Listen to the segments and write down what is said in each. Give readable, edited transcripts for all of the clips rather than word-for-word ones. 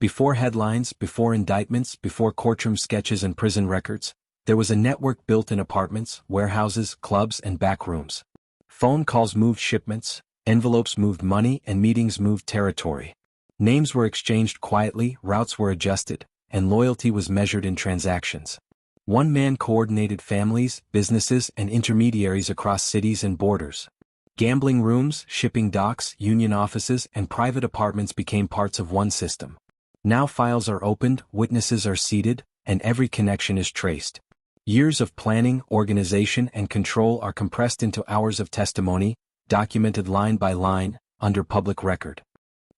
Before headlines, before indictments, before courtroom sketches and prison records, there was a network built in apartments, warehouses, clubs, and back rooms. Phone calls moved shipments, envelopes moved money, and meetings moved territory. Names were exchanged quietly, routes were adjusted, and loyalty was measured in transactions. One man coordinated families, businesses, and intermediaries across cities and borders. Gambling rooms, shipping docks, union offices, and private apartments became parts of one system. Now files are opened, witnesses are seated, and every connection is traced. Years of planning, organization, and control are compressed into hours of testimony, documented line by line, under public record.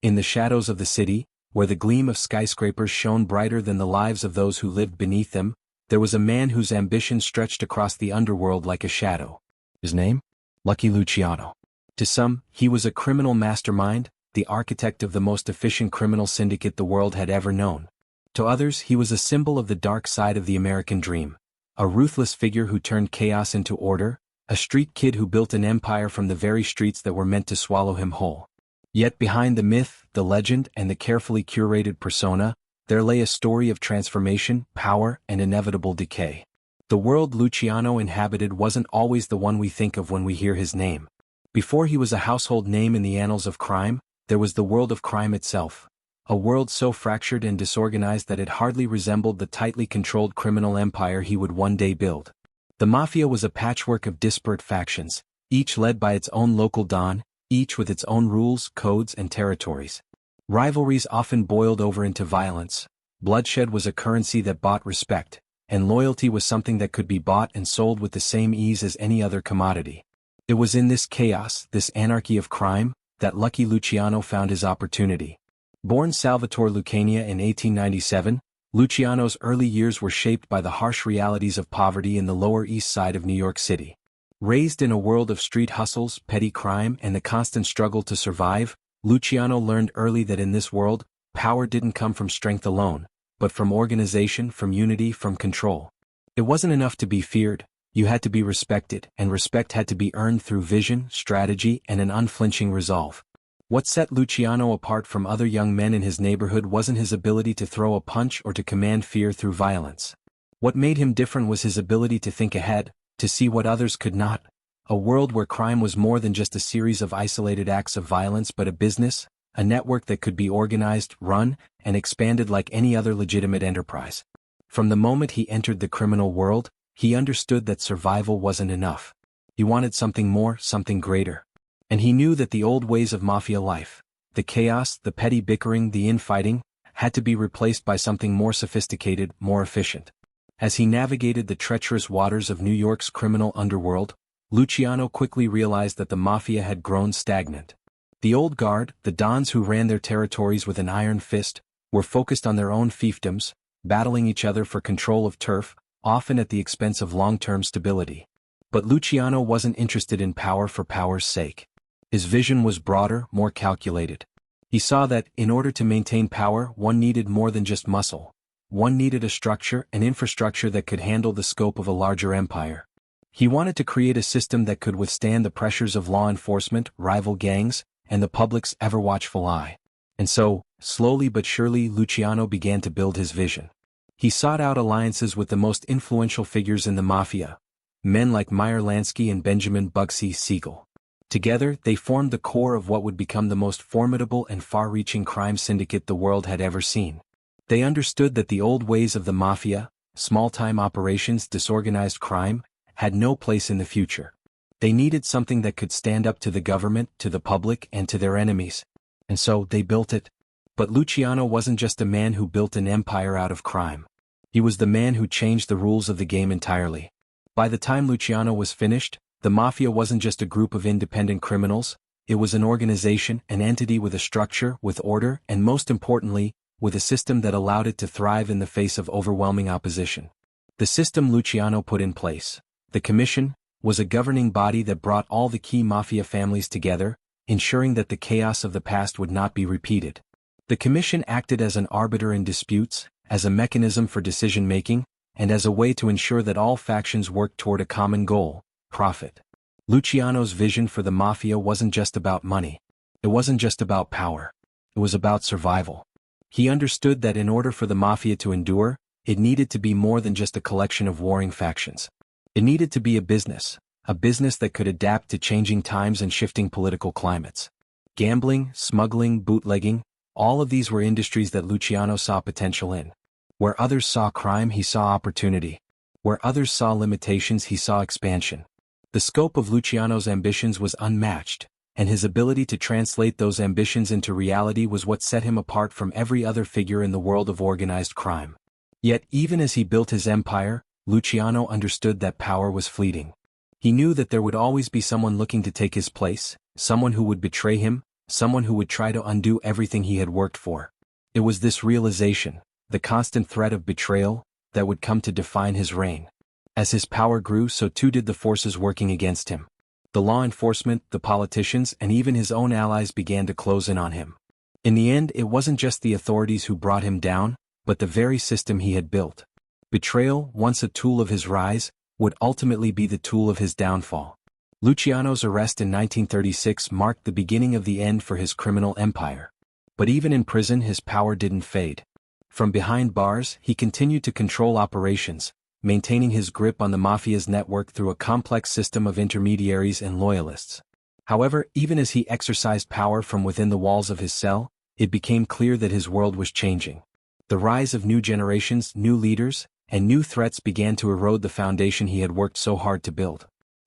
In the shadows of the city, where the gleam of skyscrapers shone brighter than the lives of those who lived beneath them, there was a man whose ambition stretched across the underworld like a shadow. His name? Lucky Luciano. To some, he was a criminal mastermind, the architect of the most efficient criminal syndicate the world had ever known. To others, he was a symbol of the dark side of the American dream. A ruthless figure who turned chaos into order, a street kid who built an empire from the very streets that were meant to swallow him whole. Yet behind the myth, the legend, and the carefully curated persona, there lay a story of transformation, power, and inevitable decay. The world Luciano inhabited wasn't always the one we think of when we hear his name. Before he was a household name in the annals of crime, there was the world of crime itself. A world so fractured and disorganized that it hardly resembled the tightly controlled criminal empire he would one day build. The Mafia was a patchwork of disparate factions, each led by its own local don, each with its own rules, codes, and territories. Rivalries often boiled over into violence. Bloodshed was a currency that bought respect, and loyalty was something that could be bought and sold with the same ease as any other commodity. It was in this chaos, this anarchy of crime, that Lucky Luciano found his opportunity. Born Salvatore Lucania in 1897, Luciano's early years were shaped by the harsh realities of poverty in the Lower East Side of New York City. Raised in a world of street hustles, petty crime, and the constant struggle to survive, Luciano learned early that in this world, power didn't come from strength alone, but from organization, from unity, from control. It wasn't enough to be feared, you had to be respected, and respect had to be earned through vision, strategy, and an unflinching resolve. What set Luciano apart from other young men in his neighborhood wasn't his ability to throw a punch or to command fear through violence. What made him different was his ability to think ahead, to see what others could not. A world where crime was more than just a series of isolated acts of violence but a business, a network that could be organized, run, and expanded like any other legitimate enterprise. From the moment he entered the criminal world, he understood that survival wasn't enough. He wanted something more, something greater. And he knew that the old ways of mafia life, the chaos, the petty bickering, the infighting, had to be replaced by something more sophisticated, more efficient. As he navigated the treacherous waters of New York's criminal underworld, Luciano quickly realized that the mafia had grown stagnant. The old guard, the dons who ran their territories with an iron fist, were focused on their own fiefdoms, battling each other for control of turf, often at the expense of long-term stability. But Luciano wasn't interested in power for power's sake. His vision was broader, more calculated. He saw that, in order to maintain power, one needed more than just muscle. One needed a structure, an infrastructure that could handle the scope of a larger empire. He wanted to create a system that could withstand the pressures of law enforcement, rival gangs, and the public's ever-watchful eye. And so, slowly but surely, Luciano began to build his vision. He sought out alliances with the most influential figures in the Mafia, men like Meyer Lansky and Benjamin Bugsy Siegel. Together, they formed the core of what would become the most formidable and far-reaching crime syndicate the world had ever seen. They understood that the old ways of the Mafia, small-time operations, disorganized crime, had no place in the future. They needed something that could stand up to the government, to the public, and to their enemies. And so, they built it. But Luciano wasn't just a man who built an empire out of crime. He was the man who changed the rules of the game entirely. By the time Luciano was finished, the Mafia wasn't just a group of independent criminals, it was an organization, an entity with a structure, with order, and most importantly, with a system that allowed it to thrive in the face of overwhelming opposition. The system Luciano put in place, the Commission, was a governing body that brought all the key Mafia families together, ensuring that the chaos of the past would not be repeated. The Commission acted as an arbiter in disputes, as a mechanism for decision-making, and as a way to ensure that all factions worked toward a common goal: profit. Luciano's vision for the Mafia wasn't just about money. It wasn't just about power. It was about survival. He understood that in order for the Mafia to endure, it needed to be more than just a collection of warring factions. It needed to be a business that could adapt to changing times and shifting political climates. Gambling, smuggling, bootlegging, all of these were industries that Luciano saw potential in. Where others saw crime, he saw opportunity. Where others saw limitations, he saw expansion. The scope of Luciano's ambitions was unmatched, and his ability to translate those ambitions into reality was what set him apart from every other figure in the world of organized crime. Yet even as he built his empire, Luciano understood that power was fleeting. He knew that there would always be someone looking to take his place, someone who would betray him, someone who would try to undo everything he had worked for. It was this realization, the constant threat of betrayal, that would come to define his reign. As his power grew, so too did the forces working against him. The law enforcement, the politicians, and even his own allies began to close in on him. In the end, it wasn't just the authorities who brought him down, but the very system he had built. Betrayal, once a tool of his rise, would ultimately be the tool of his downfall. Luciano's arrest in 1936 marked the beginning of the end for his criminal empire. But even in prison, his power didn't fade. From behind bars, he continued to control operations, maintaining his grip on the Mafia's network through a complex system of intermediaries and loyalists. However, even as he exercised power from within the walls of his cell, it became clear that his world was changing. The rise of new generations, new leaders, and new threats began to erode the foundation he had worked so hard to build.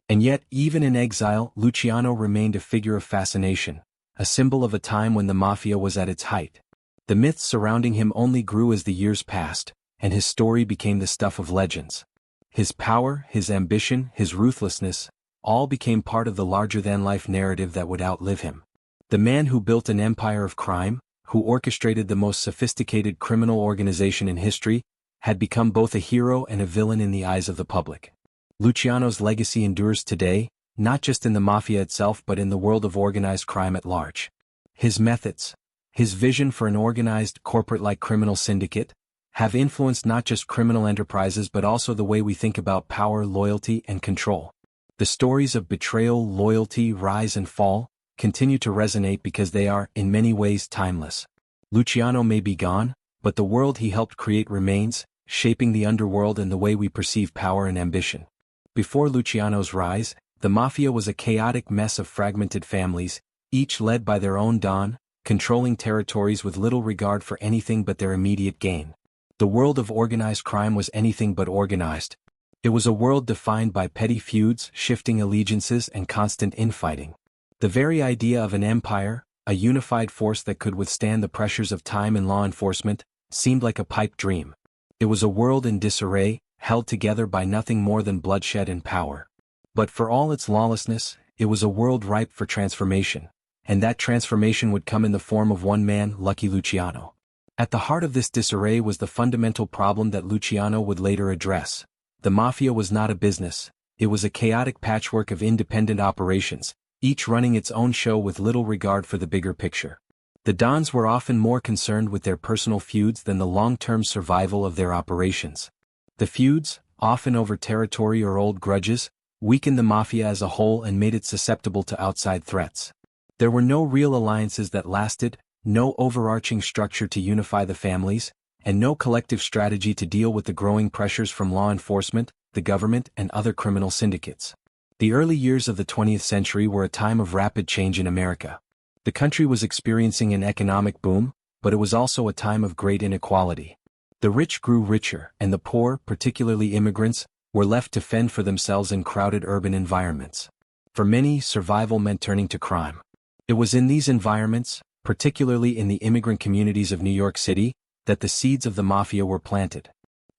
And yet, even in exile, Luciano remained a figure of fascination, a symbol of a time when the Mafia was at its height. The myths surrounding him only grew as the years passed, and his story became the stuff of legends. His power, his ambition, his ruthlessness, all became part of the larger-than-life narrative that would outlive him. The man who built an empire of crime, who orchestrated the most sophisticated criminal organization in history, had become both a hero and a villain in the eyes of the public. Luciano's legacy endures today, not just in the Mafia itself but in the world of organized crime at large. His methods, his vision for an organized, corporate-like criminal syndicate, have influenced not just criminal enterprises but also the way we think about power, loyalty, and control. The stories of betrayal, loyalty, rise and fall continue to resonate because they are, in many ways, timeless. Luciano may be gone, but the world he helped create remains, shaping the underworld and the way we perceive power and ambition. Before Luciano's rise, the Mafia was a chaotic mess of fragmented families, each led by their own don, controlling territories with little regard for anything but their immediate gain. The world of organized crime was anything but organized. It was a world defined by petty feuds, shifting allegiances, and constant infighting. The very idea of an empire, a unified force that could withstand the pressures of time and law enforcement, seemed like a pipe dream. It was a world in disarray, held together by nothing more than bloodshed and power. But for all its lawlessness, it was a world ripe for transformation, and that transformation would come in the form of one man, Lucky Luciano. At the heart of this disarray was the fundamental problem that Luciano would later address. The Mafia was not a business, it was a chaotic patchwork of independent operations, each running its own show with little regard for the bigger picture. The Dons were often more concerned with their personal feuds than the long-term survival of their operations. The feuds, often over territory or old grudges, weakened the Mafia as a whole and made it susceptible to outside threats. There were no real alliances that lasted, no overarching structure to unify the families, and no collective strategy to deal with the growing pressures from law enforcement, the government, and other criminal syndicates. The early years of the 20th century were a time of rapid change in America. The country was experiencing an economic boom, but it was also a time of great inequality. The rich grew richer, and the poor, particularly immigrants, were left to fend for themselves in crowded urban environments. For many, survival meant turning to crime. It was in these environments, particularly in the immigrant communities of New York City, that the seeds of the Mafia were planted.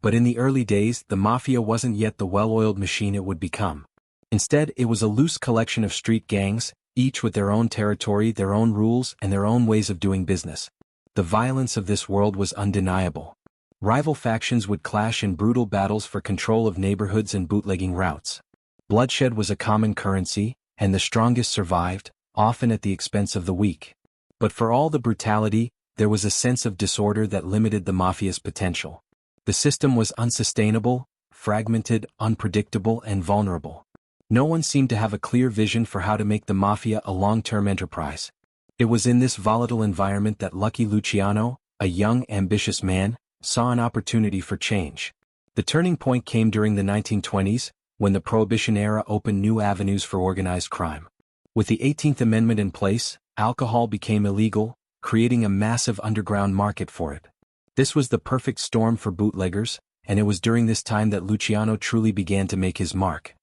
But in the early days, the Mafia wasn't yet the well-oiled machine it would become. Instead, it was a loose collection of street gangs, each with their own territory, their own rules, and their own ways of doing business. The violence of this world was undeniable. Rival factions would clash in brutal battles for control of neighborhoods and bootlegging routes. Bloodshed was a common currency, and the strongest survived, often at the expense of the weak. But for all the brutality, there was a sense of disorder that limited the Mafia's potential. The system was unsustainable, fragmented, unpredictable, and vulnerable. No one seemed to have a clear vision for how to make the Mafia a long-term enterprise. It was in this volatile environment that Lucky Luciano, a young, ambitious man, saw an opportunity for change. The turning point came during the 1920s, when the Prohibition era opened new avenues for organized crime. With the 18th Amendment in place, alcohol became illegal, creating a massive underground market for it. This was the perfect storm for bootleggers, and it was during this time that Luciano truly began to make his mark.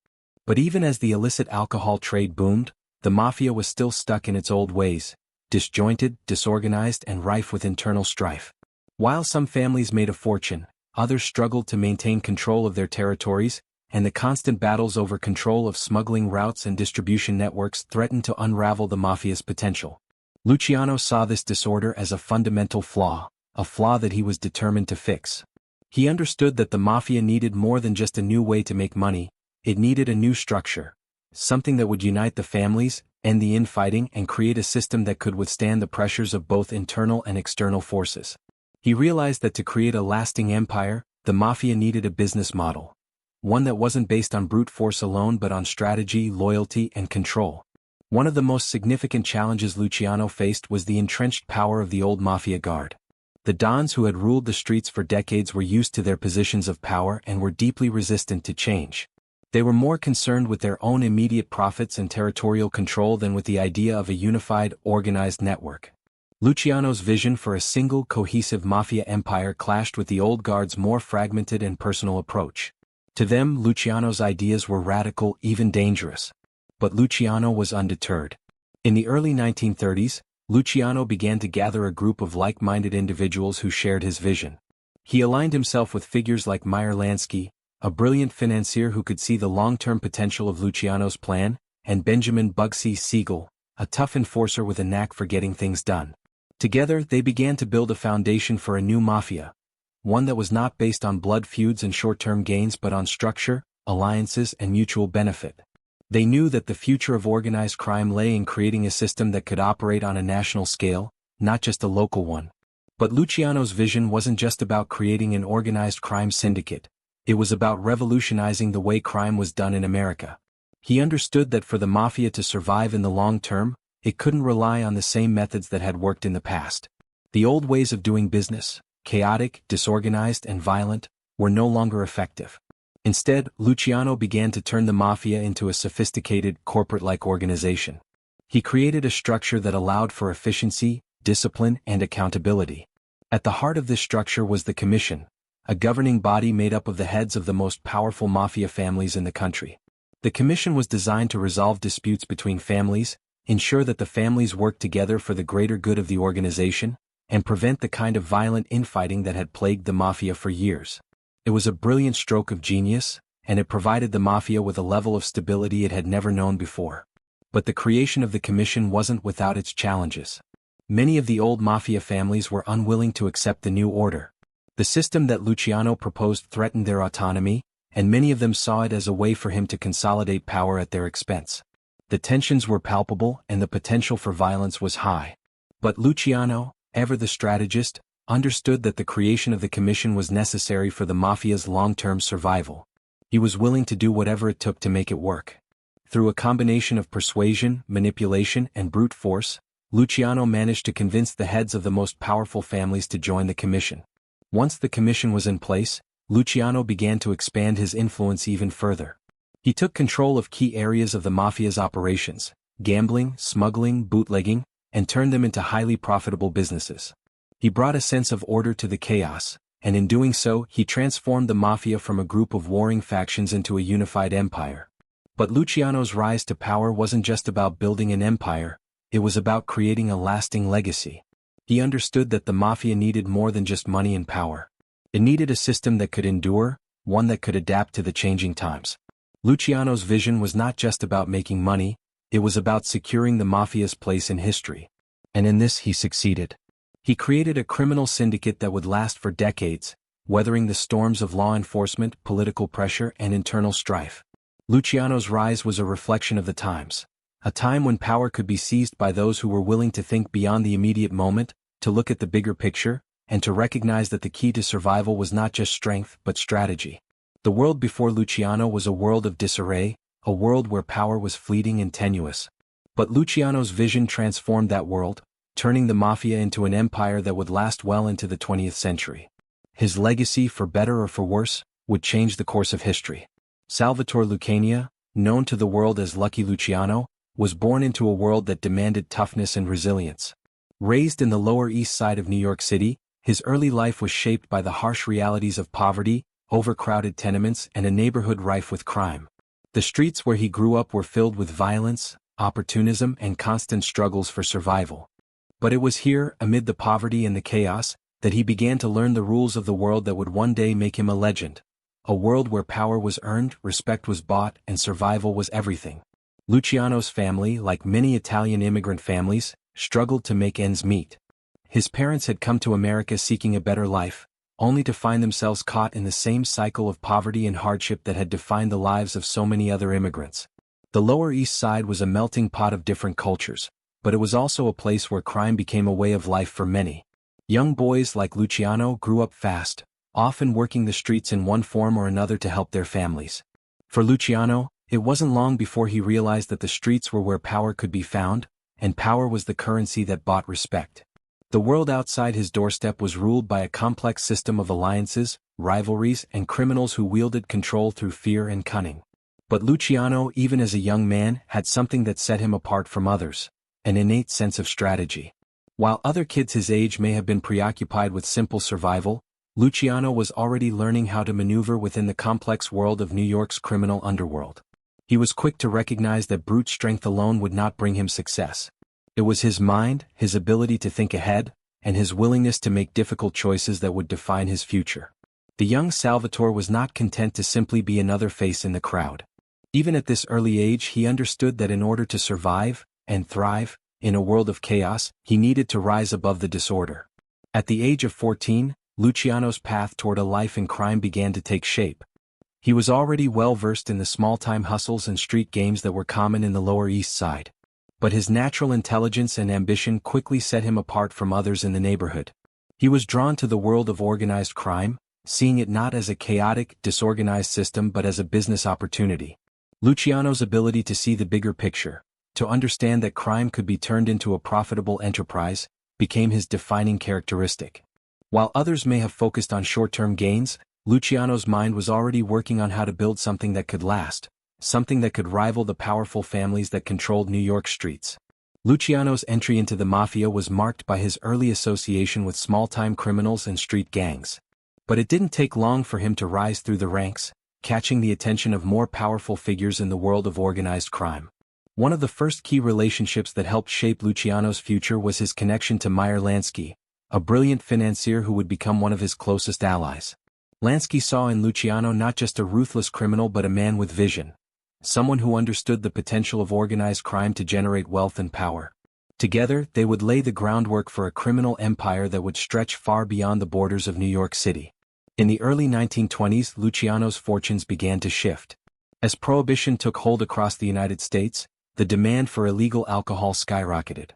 But even as the illicit alcohol trade boomed, the Mafia was still stuck in its old ways, disjointed, disorganized, and rife with internal strife. While some families made a fortune, others struggled to maintain control of their territories, and the constant battles over control of smuggling routes and distribution networks threatened to unravel the Mafia's potential. Luciano saw this disorder as a fundamental flaw, a flaw that he was determined to fix. He understood that the Mafia needed more than just a new way to make money, it needed a new structure, something that would unite the families, end the infighting, and create a system that could withstand the pressures of both internal and external forces. He realized that to create a lasting empire, the Mafia needed a business model. One that wasn't based on brute force alone but on strategy, loyalty, and control. One of the most significant challenges Luciano faced was the entrenched power of the old Mafia guard. The Dons who had ruled the streets for decades were used to their positions of power and were deeply resistant to change. They were more concerned with their own immediate profits and territorial control than with the idea of a unified, organized network. Luciano's vision for a single, cohesive Mafia empire clashed with the old guard's more fragmented and personal approach. To them, Luciano's ideas were radical, even dangerous. But Luciano was undeterred. In the early 1930s, Luciano began to gather a group of like-minded individuals who shared his vision. He aligned himself with figures like Meyer Lansky, a brilliant financier who could see the long-term potential of Luciano's plan, and Benjamin Bugsy Siegel, a tough enforcer with a knack for getting things done. Together, they began to build a foundation for a new Mafia, one that was not based on blood feuds and short-term gains but on structure, alliances, and mutual benefit. They knew that the future of organized crime lay in creating a system that could operate on a national scale, not just a local one. But Luciano's vision wasn't just about creating an organized crime syndicate, it was about revolutionizing the way crime was done in America. He understood that for the Mafia to survive in the long term, it couldn't rely on the same methods that had worked in the past. The old ways of doing business, chaotic, disorganized, and violent, were no longer effective. Instead, Luciano began to turn the Mafia into a sophisticated, corporate-like organization. He created a structure that allowed for efficiency, discipline, and accountability. At the heart of this structure was the Commission, a governing body made up of the heads of the most powerful Mafia families in the country. The Commission was designed to resolve disputes between families, ensure that the families worked together for the greater good of the organization, and prevent the kind of violent infighting that had plagued the Mafia for years. It was a brilliant stroke of genius, and it provided the Mafia with a level of stability it had never known before. But the creation of the Commission wasn't without its challenges. Many of the old Mafia families were unwilling to accept the new order. The system that Luciano proposed threatened their autonomy, and many of them saw it as a way for him to consolidate power at their expense. The tensions were palpable and the potential for violence was high. But Luciano, ever the strategist, understood that the creation of the Commission was necessary for the Mafia's long-term survival. He was willing to do whatever it took to make it work. Through a combination of persuasion, manipulation, and brute force, Luciano managed to convince the heads of the most powerful families to join the Commission. Once the Commission was in place, Luciano began to expand his influence even further. He took control of key areas of the Mafia's operations, gambling, smuggling, bootlegging, and turned them into highly profitable businesses. He brought a sense of order to the chaos, and in doing so, he transformed the Mafia from a group of warring factions into a unified empire. But Luciano's rise to power wasn't just about building an empire, it was about creating a lasting legacy. He understood that the Mafia needed more than just money and power. It needed a system that could endure, one that could adapt to the changing times. Luciano's vision was not just about making money, it was about securing the Mafia's place in history. And in this he succeeded. He created a criminal syndicate that would last for decades, weathering the storms of law enforcement, political pressure, and internal strife. Luciano's rise was a reflection of the times, a time when power could be seized by those who were willing to think beyond the immediate moment, to look at the bigger picture, and to recognize that the key to survival was not just strength but strategy. The world before Luciano was a world of disarray, a world where power was fleeting and tenuous. But Luciano's vision transformed that world, turning the Mafia into an empire that would last well into the 20th century. His legacy, for better or for worse, would change the course of history. Salvatore Lucania, known to the world as Lucky Luciano, was born into a world that demanded toughness and resilience. Raised in the Lower East Side of New York City, his early life was shaped by the harsh realities of poverty, overcrowded tenements, and a neighborhood rife with crime. The streets where he grew up were filled with violence, opportunism, and constant struggles for survival. But it was here, amid the poverty and the chaos, that he began to learn the rules of the world that would one day make him a legend. A world where power was earned, respect was bought, and survival was everything. Luciano's family, like many Italian immigrant families, struggled to make ends meet. His parents had come to America seeking a better life, only to find themselves caught in the same cycle of poverty and hardship that had defined the lives of so many other immigrants. The Lower East Side was a melting pot of different cultures, but it was also a place where crime became a way of life for many. Young boys like Luciano grew up fast, often working the streets in one form or another to help their families. For Luciano, it wasn't long before he realized that the streets were where power could be found, and power was the currency that bought respect. The world outside his doorstep was ruled by a complex system of alliances, rivalries, and criminals who wielded control through fear and cunning. But Luciano, even as a young man, had something that set him apart from others: an innate sense of strategy. While other kids his age may have been preoccupied with simple survival, Luciano was already learning how to maneuver within the complex world of New York's criminal underworld. He was quick to recognize that brute strength alone would not bring him success. It was his mind, his ability to think ahead, and his willingness to make difficult choices that would define his future. The young Salvatore was not content to simply be another face in the crowd. Even at this early age, he understood that in order to survive and thrive in a world of chaos, he needed to rise above the disorder. At the age of 14, Luciano's path toward a life in crime began to take shape. He was already well versed in the small-time hustles and street games that were common in the Lower East Side. But his natural intelligence and ambition quickly set him apart from others in the neighborhood. He was drawn to the world of organized crime, seeing it not as a chaotic, disorganized system but as a business opportunity. Luciano's ability to see the bigger picture, to understand that crime could be turned into a profitable enterprise, became his defining characteristic. While others may have focused on short-term gains, Luciano's mind was already working on how to build something that could last, something that could rival the powerful families that controlled New York streets. Luciano's entry into the Mafia was marked by his early association with small-time criminals and street gangs. But it didn't take long for him to rise through the ranks, catching the attention of more powerful figures in the world of organized crime. One of the first key relationships that helped shape Luciano's future was his connection to Meyer Lansky, a brilliant financier who would become one of his closest allies. Lansky saw in Luciano not just a ruthless criminal but a man with vision, someone who understood the potential of organized crime to generate wealth and power. Together, they would lay the groundwork for a criminal empire that would stretch far beyond the borders of New York City. In the early 1920s, Luciano's fortunes began to shift. As prohibition took hold across the United States, the demand for illegal alcohol skyrocketed.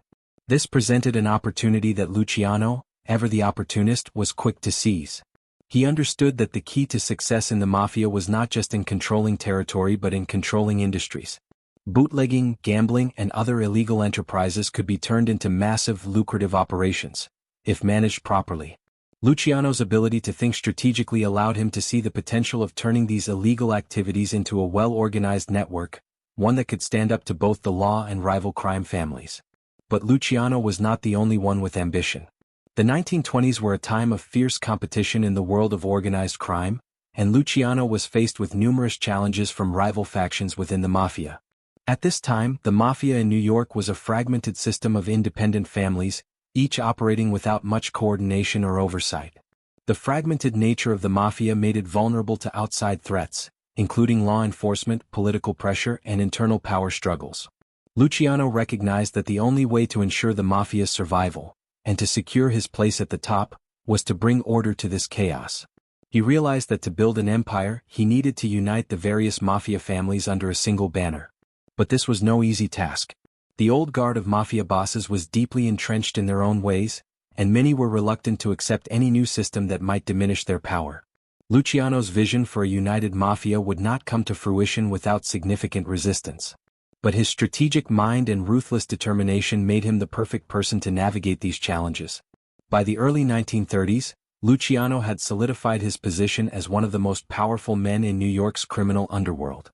This presented an opportunity that Luciano, ever the opportunist, was quick to seize. He understood that the key to success in the Mafia was not just in controlling territory but in controlling industries. Bootlegging, gambling, and other illegal enterprises could be turned into massive, lucrative operations, if managed properly. Luciano's ability to think strategically allowed him to see the potential of turning these illegal activities into a well-organized network, one that could stand up to both the law and rival crime families. But Luciano was not the only one with ambition. The 1920s were a time of fierce competition in the world of organized crime, and Luciano was faced with numerous challenges from rival factions within the Mafia. At this time, the Mafia in New York was a fragmented system of independent families, each operating without much coordination or oversight. The fragmented nature of the Mafia made it vulnerable to outside threats, including law enforcement, political pressure, and internal power struggles. Luciano recognized that the only way to ensure the Mafia's survival, and to secure his place at the top, was to bring order to this chaos. He realized that to build an empire, he needed to unite the various Mafia families under a single banner. But this was no easy task. The old guard of Mafia bosses was deeply entrenched in their own ways, and many were reluctant to accept any new system that might diminish their power. Luciano's vision for a united Mafia would not come to fruition without significant resistance. But his strategic mind and ruthless determination made him the perfect person to navigate these challenges. By the early 1930s, Luciano had solidified his position as one of the most powerful men in New York's criminal underworld.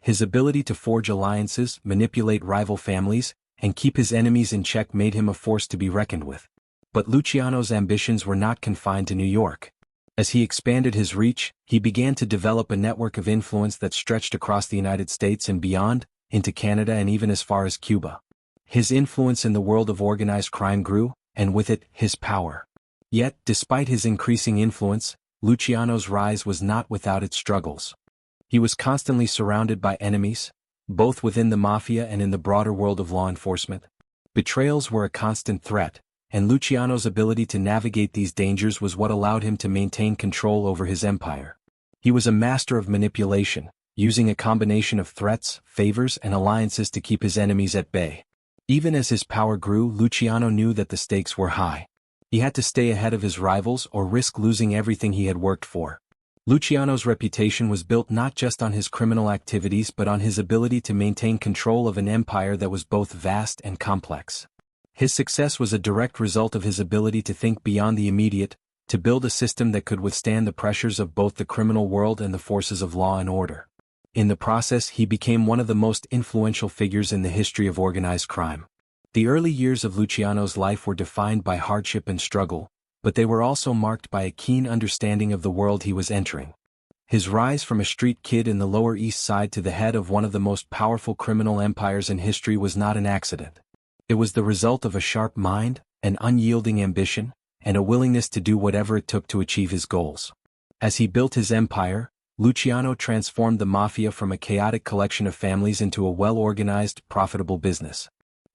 His ability to forge alliances, manipulate rival families, and keep his enemies in check made him a force to be reckoned with. But Luciano's ambitions were not confined to New York. As he expanded his reach, he began to develop a network of influence that stretched across the United States and beyond, into Canada and even as far as Cuba. His influence in the world of organized crime grew, and with it, his power. Yet, despite his increasing influence, Luciano's rise was not without its struggles. He was constantly surrounded by enemies, both within the Mafia and in the broader world of law enforcement. Betrayals were a constant threat, and Luciano's ability to navigate these dangers was what allowed him to maintain control over his empire. He was a master of manipulation, using a combination of threats, favors, and alliances to keep his enemies at bay. Even as his power grew, Luciano knew that the stakes were high. He had to stay ahead of his rivals or risk losing everything he had worked for. Luciano's reputation was built not just on his criminal activities but on his ability to maintain control of an empire that was both vast and complex. His success was a direct result of his ability to think beyond the immediate, to build a system that could withstand the pressures of both the criminal world and the forces of law and order. In the process, he became one of the most influential figures in the history of organized crime. The early years of Luciano's life were defined by hardship and struggle, but they were also marked by a keen understanding of the world he was entering. His rise from a street kid in the Lower East Side to the head of one of the most powerful criminal empires in history was not an accident. It was the result of a sharp mind, an unyielding ambition, and a willingness to do whatever it took to achieve his goals. As he built his empire, Luciano transformed the Mafia from a chaotic collection of families into a well-organized, profitable business.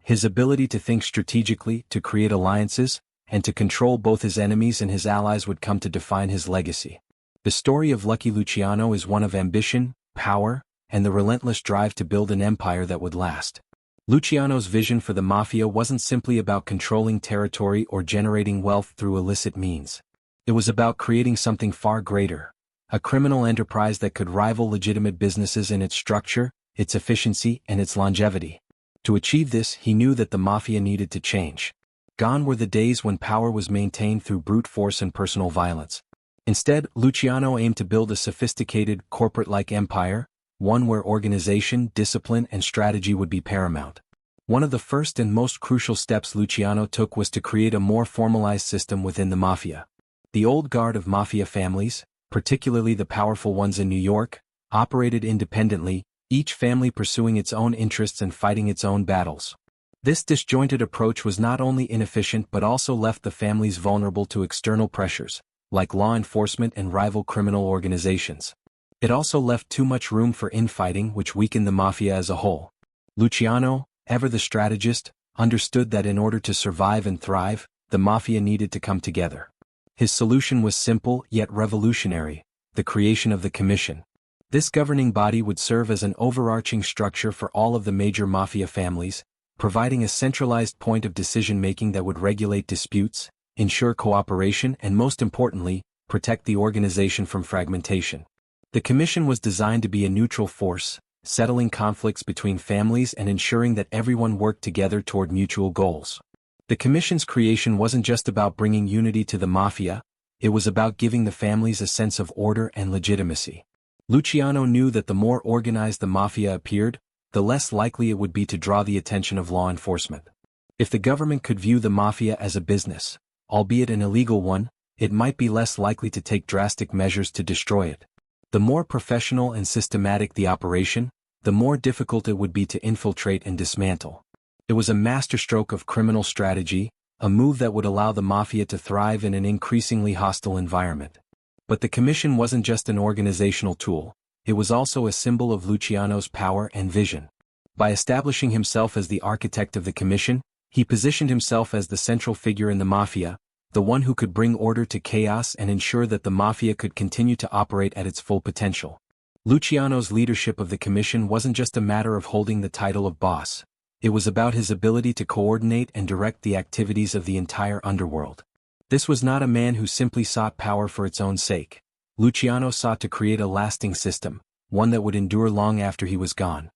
His ability to think strategically, to create alliances, and to control both his enemies and his allies would come to define his legacy. The story of Lucky Luciano is one of ambition, power, and the relentless drive to build an empire that would last. Luciano's vision for the Mafia wasn't simply about controlling territory or generating wealth through illicit means. It was about creating something far greater, a criminal enterprise that could rival legitimate businesses in its structure, its efficiency, and its longevity. To achieve this, he knew that the Mafia needed to change. Gone were the days when power was maintained through brute force and personal violence. Instead, Luciano aimed to build a sophisticated, corporate-like empire, one where organization, discipline, and strategy would be paramount. One of the first and most crucial steps Luciano took was to create a more formalized system within the Mafia. The old guard of Mafia families, particularly the powerful ones in New York, operated independently, each family pursuing its own interests and fighting its own battles. This disjointed approach was not only inefficient but also left the families vulnerable to external pressures, like law enforcement and rival criminal organizations. It also left too much room for infighting, which weakened the Mafia as a whole. Luciano, ever the strategist, understood that in order to survive and thrive, the Mafia needed to come together. His solution was simple yet revolutionary: the creation of the Commission. This governing body would serve as an overarching structure for all of the major Mafia families, providing a centralized point of decision-making that would regulate disputes, ensure cooperation, and most importantly, protect the organization from fragmentation. The Commission was designed to be a neutral force, settling conflicts between families and ensuring that everyone worked together toward mutual goals. The Commission's creation wasn't just about bringing unity to the Mafia, it was about giving the families a sense of order and legitimacy. Luciano knew that the more organized the Mafia appeared, the less likely it would be to draw the attention of law enforcement. If the government could view the Mafia as a business, albeit an illegal one, it might be less likely to take drastic measures to destroy it. The more professional and systematic the operation, the more difficult it would be to infiltrate and dismantle. It was a masterstroke of criminal strategy, a move that would allow the Mafia to thrive in an increasingly hostile environment. But the Commission wasn't just an organizational tool, it was also a symbol of Luciano's power and vision. By establishing himself as the architect of the Commission, he positioned himself as the central figure in the Mafia, the one who could bring order to chaos and ensure that the Mafia could continue to operate at its full potential. Luciano's leadership of the Commission wasn't just a matter of holding the title of boss, it was about his ability to coordinate and direct the activities of the entire underworld. This was not a man who simply sought power for its own sake. Luciano sought to create a lasting system, one that would endure long after he was gone.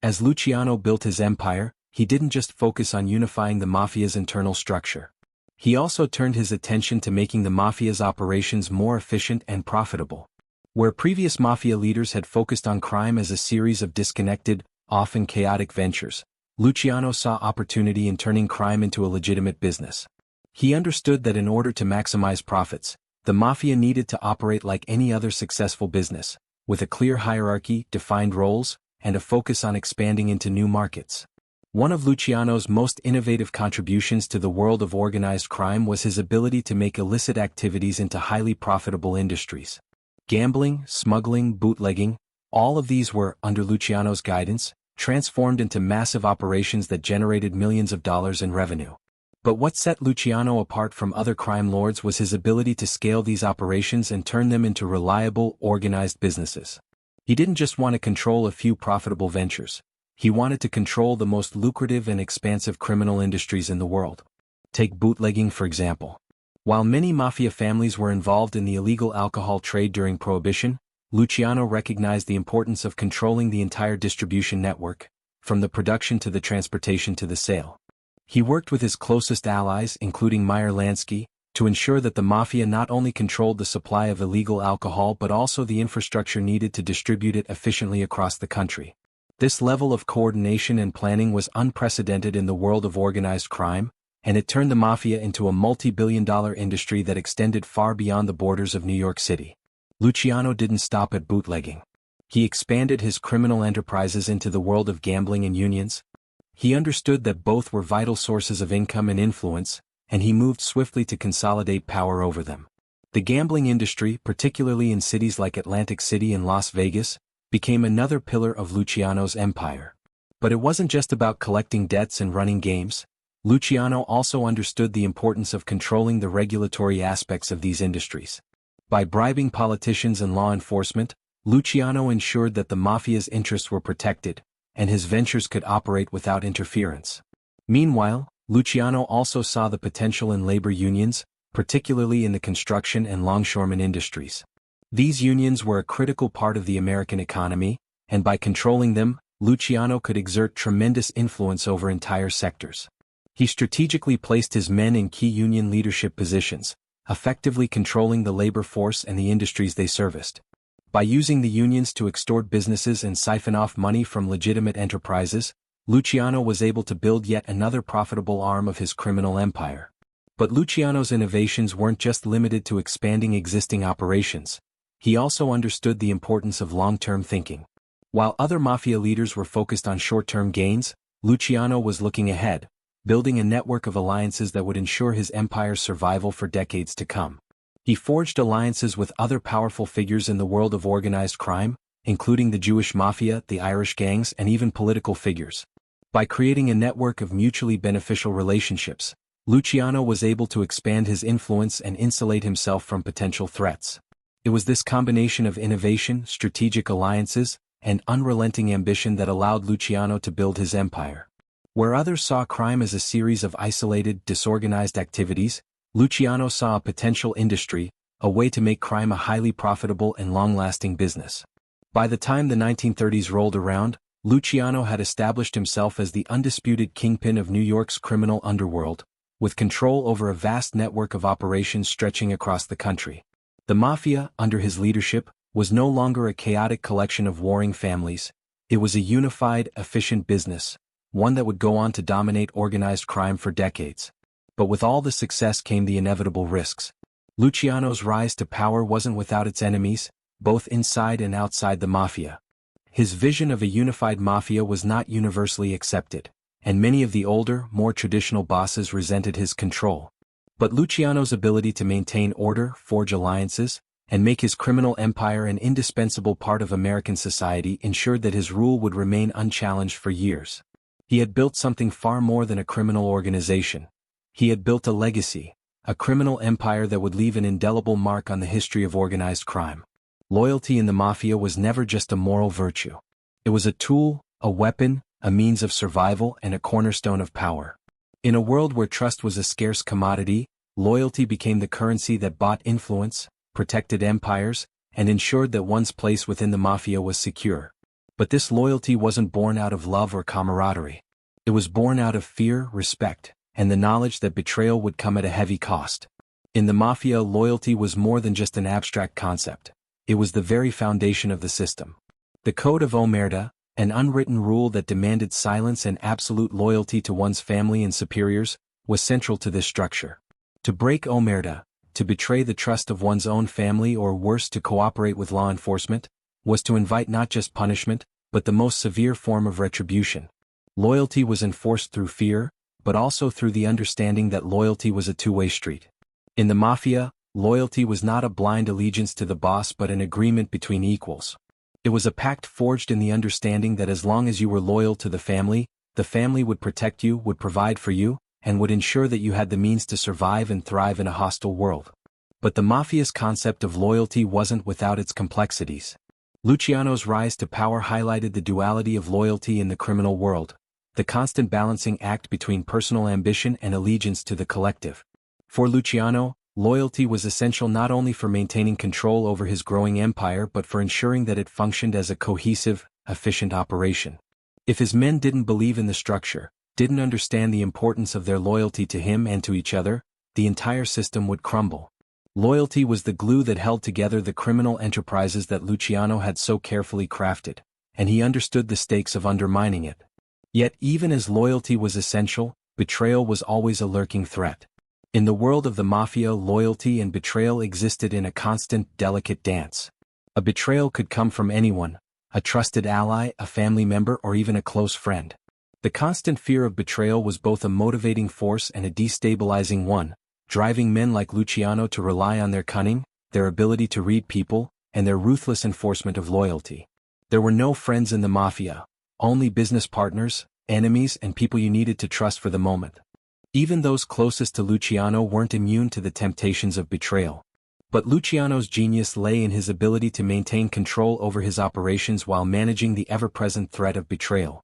As Luciano built his empire, he didn't just focus on unifying the mafia's internal structure. He also turned his attention to making the mafia's operations more efficient and profitable. Where previous mafia leaders had focused on crime as a series of disconnected, often chaotic ventures, Luciano saw opportunity in turning crime into a legitimate business. He understood that in order to maximize profits, the mafia needed to operate like any other successful business, with a clear hierarchy, defined roles, and a focus on expanding into new markets. One of Luciano's most innovative contributions to the world of organized crime was his ability to make illicit activities into highly profitable industries. Gambling, smuggling, bootlegging, all of these were, under Luciano's guidance, transformed into massive operations that generated millions of dollars in revenue. But what set Luciano apart from other crime lords was his ability to scale these operations and turn them into reliable, organized businesses. He didn't just want to control a few profitable ventures. He wanted to control the most lucrative and expansive criminal industries in the world. Take bootlegging for example. While many mafia families were involved in the illegal alcohol trade during Prohibition, Luciano recognized the importance of controlling the entire distribution network, from the production to the transportation to the sale. He worked with his closest allies, including Meyer Lansky, to ensure that the mafia not only controlled the supply of illegal alcohol but also the infrastructure needed to distribute it efficiently across the country. This level of coordination and planning was unprecedented in the world of organized crime, and it turned the mafia into a multi-billion-dollar industry that extended far beyond the borders of New York City. Luciano didn't stop at bootlegging. He expanded his criminal enterprises into the world of gambling and unions. He understood that both were vital sources of income and influence, and he moved swiftly to consolidate power over them. The gambling industry, particularly in cities like Atlantic City and Las Vegas, became another pillar of Luciano's empire. But it wasn't just about collecting debts and running games. Luciano also understood the importance of controlling the regulatory aspects of these industries. By bribing politicians and law enforcement, Luciano ensured that the mafia's interests were protected, and his ventures could operate without interference. Meanwhile, Luciano also saw the potential in labor unions, particularly in the construction and longshoreman industries. These unions were a critical part of the American economy, and by controlling them, Luciano could exert tremendous influence over entire sectors. He strategically placed his men in key union leadership positions, effectively controlling the labor force and the industries they serviced. By using the unions to extort businesses and siphon off money from legitimate enterprises, Luciano was able to build yet another profitable arm of his criminal empire. But Luciano's innovations weren't just limited to expanding existing operations. He also understood the importance of long-term thinking. While other mafia leaders were focused on short-term gains, Luciano was looking ahead, building a network of alliances that would ensure his empire's survival for decades to come. He forged alliances with other powerful figures in the world of organized crime, including the Jewish mafia, the Irish gangs, and even political figures. By creating a network of mutually beneficial relationships, Luciano was able to expand his influence and insulate himself from potential threats. It was this combination of innovation, strategic alliances, and unrelenting ambition that allowed Luciano to build his empire. Where others saw crime as a series of isolated, disorganized activities, Luciano saw a potential industry, a way to make crime a highly profitable and long-lasting business. By the time the 1930s rolled around, Luciano had established himself as the undisputed kingpin of New York's criminal underworld, with control over a vast network of operations stretching across the country. The Mafia, under his leadership, was no longer a chaotic collection of warring families. It was a unified, efficient business, one that would go on to dominate organized crime for decades. But with all the success came the inevitable risks. Luciano's rise to power wasn't without its enemies, both inside and outside the Mafia. His vision of a unified Mafia was not universally accepted, and many of the older, more traditional bosses resented his control. But Luciano's ability to maintain order, forge alliances, and make his criminal empire an indispensable part of American society ensured that his rule would remain unchallenged for years. He had built something far more than a criminal organization. He had built a legacy, a criminal empire that would leave an indelible mark on the history of organized crime. Loyalty in the Mafia was never just a moral virtue. It was a tool, a weapon, a means of survival, and a cornerstone of power. In a world where trust was a scarce commodity, loyalty became the currency that bought influence, protected empires, and ensured that one's place within the Mafia was secure. But this loyalty wasn't born out of love or camaraderie. It was born out of fear, respect, and the knowledge that betrayal would come at a heavy cost. In the Mafia, loyalty was more than just an abstract concept. It was the very foundation of the system. The Code of Omerta, an unwritten rule that demanded silence and absolute loyalty to one's family and superiors, was central to this structure. To break Omerta, to betray the trust of one's own family or worse to cooperate with law enforcement, was to invite not just punishment, but the most severe form of retribution. Loyalty was enforced through fear, but also through the understanding that loyalty was a two-way street. In the Mafia, loyalty was not a blind allegiance to the boss but an agreement between equals. It was a pact forged in the understanding that as long as you were loyal to the family would protect you, would provide for you, and would ensure that you had the means to survive and thrive in a hostile world. But the Mafia's concept of loyalty wasn't without its complexities. Luciano's rise to power highlighted the duality of loyalty in the criminal world, the constant balancing act between personal ambition and allegiance to the collective. For Luciano, loyalty was essential not only for maintaining control over his growing empire but for ensuring that it functioned as a cohesive, efficient operation. If his men didn't believe in the structure, didn't understand the importance of their loyalty to him and to each other, the entire system would crumble. Loyalty was the glue that held together the criminal enterprises that Luciano had so carefully crafted, and he understood the stakes of undermining it. Yet even as loyalty was essential, betrayal was always a lurking threat. In the world of the Mafia, loyalty and betrayal existed in a constant, delicate dance. A betrayal could come from anyone, a trusted ally, a family member, or even a close friend. The constant fear of betrayal was both a motivating force and a destabilizing one, driving men like Luciano to rely on their cunning, their ability to read people, and their ruthless enforcement of loyalty. There were no friends in the Mafia, only business partners, enemies, and people you needed to trust for the moment. Even those closest to Luciano weren't immune to the temptations of betrayal. But Luciano's genius lay in his ability to maintain control over his operations while managing the ever-present threat of betrayal.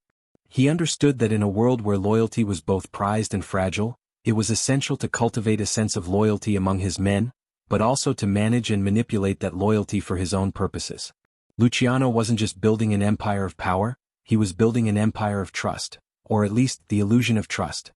He understood that in a world where loyalty was both prized and fragile, it was essential to cultivate a sense of loyalty among his men, but also to manage and manipulate that loyalty for his own purposes. Luciano wasn't just building an empire of power, he was building an empire of trust, or at least the illusion of trust.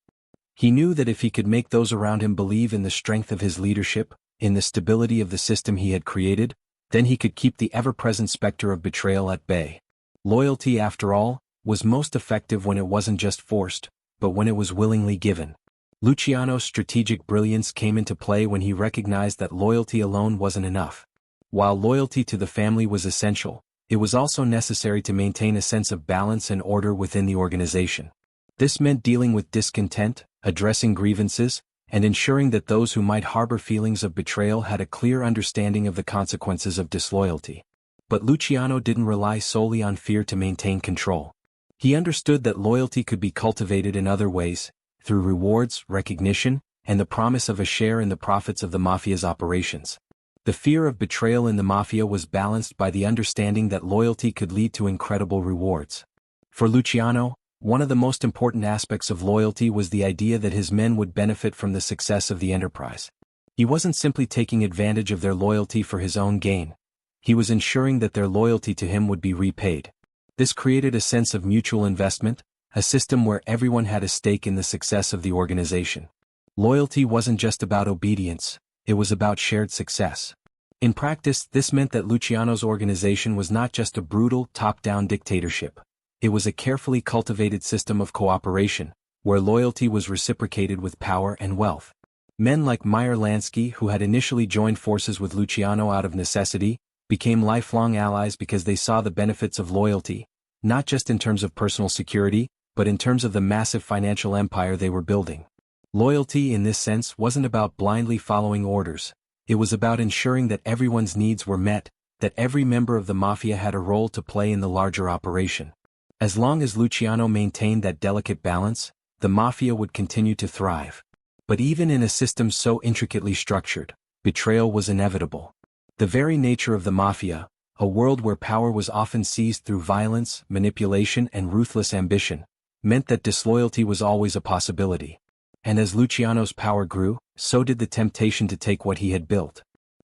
He knew that if he could make those around him believe in the strength of his leadership, in the stability of the system he had created, then he could keep the ever-present specter of betrayal at bay. Loyalty, after all, was most effective when it wasn't just forced, but when it was willingly given. Luciano's strategic brilliance came into play when he recognized that loyalty alone wasn't enough. While loyalty to the family was essential, it was also necessary to maintain a sense of balance and order within the organization. This meant dealing with discontent, addressing grievances, and ensuring that those who might harbor feelings of betrayal had a clear understanding of the consequences of disloyalty. But Luciano didn't rely solely on fear to maintain control. He understood that loyalty could be cultivated in other ways, through rewards, recognition, and the promise of a share in the profits of the Mafia's operations. The fear of betrayal in the Mafia was balanced by the understanding that loyalty could lead to incredible rewards. For Luciano, one of the most important aspects of loyalty was the idea that his men would benefit from the success of the enterprise. He wasn't simply taking advantage of their loyalty for his own gain. He was ensuring that their loyalty to him would be repaid. This created a sense of mutual investment, a system where everyone had a stake in the success of the organization. Loyalty wasn't just about obedience, it was about shared success. In practice, this meant that Luciano's organization was not just a brutal, top-down dictatorship. It was a carefully cultivated system of cooperation, where loyalty was reciprocated with power and wealth. Men like Meyer Lansky, who had initially joined forces with Luciano out of necessity, became lifelong allies because they saw the benefits of loyalty, not just in terms of personal security, but in terms of the massive financial empire they were building. Loyalty in this sense wasn't about blindly following orders. It was about ensuring that everyone's needs were met, that every member of the Mafia had a role to play in the larger operation. As long as Luciano maintained that delicate balance, the Mafia would continue to thrive. But even in a system so intricately structured, betrayal was inevitable. The very nature of the Mafia, a world where power was often seized through violence, manipulation, and ruthless ambition, meant that disloyalty was always a possibility. And as Luciano's power grew, so did the temptation to take what he had built.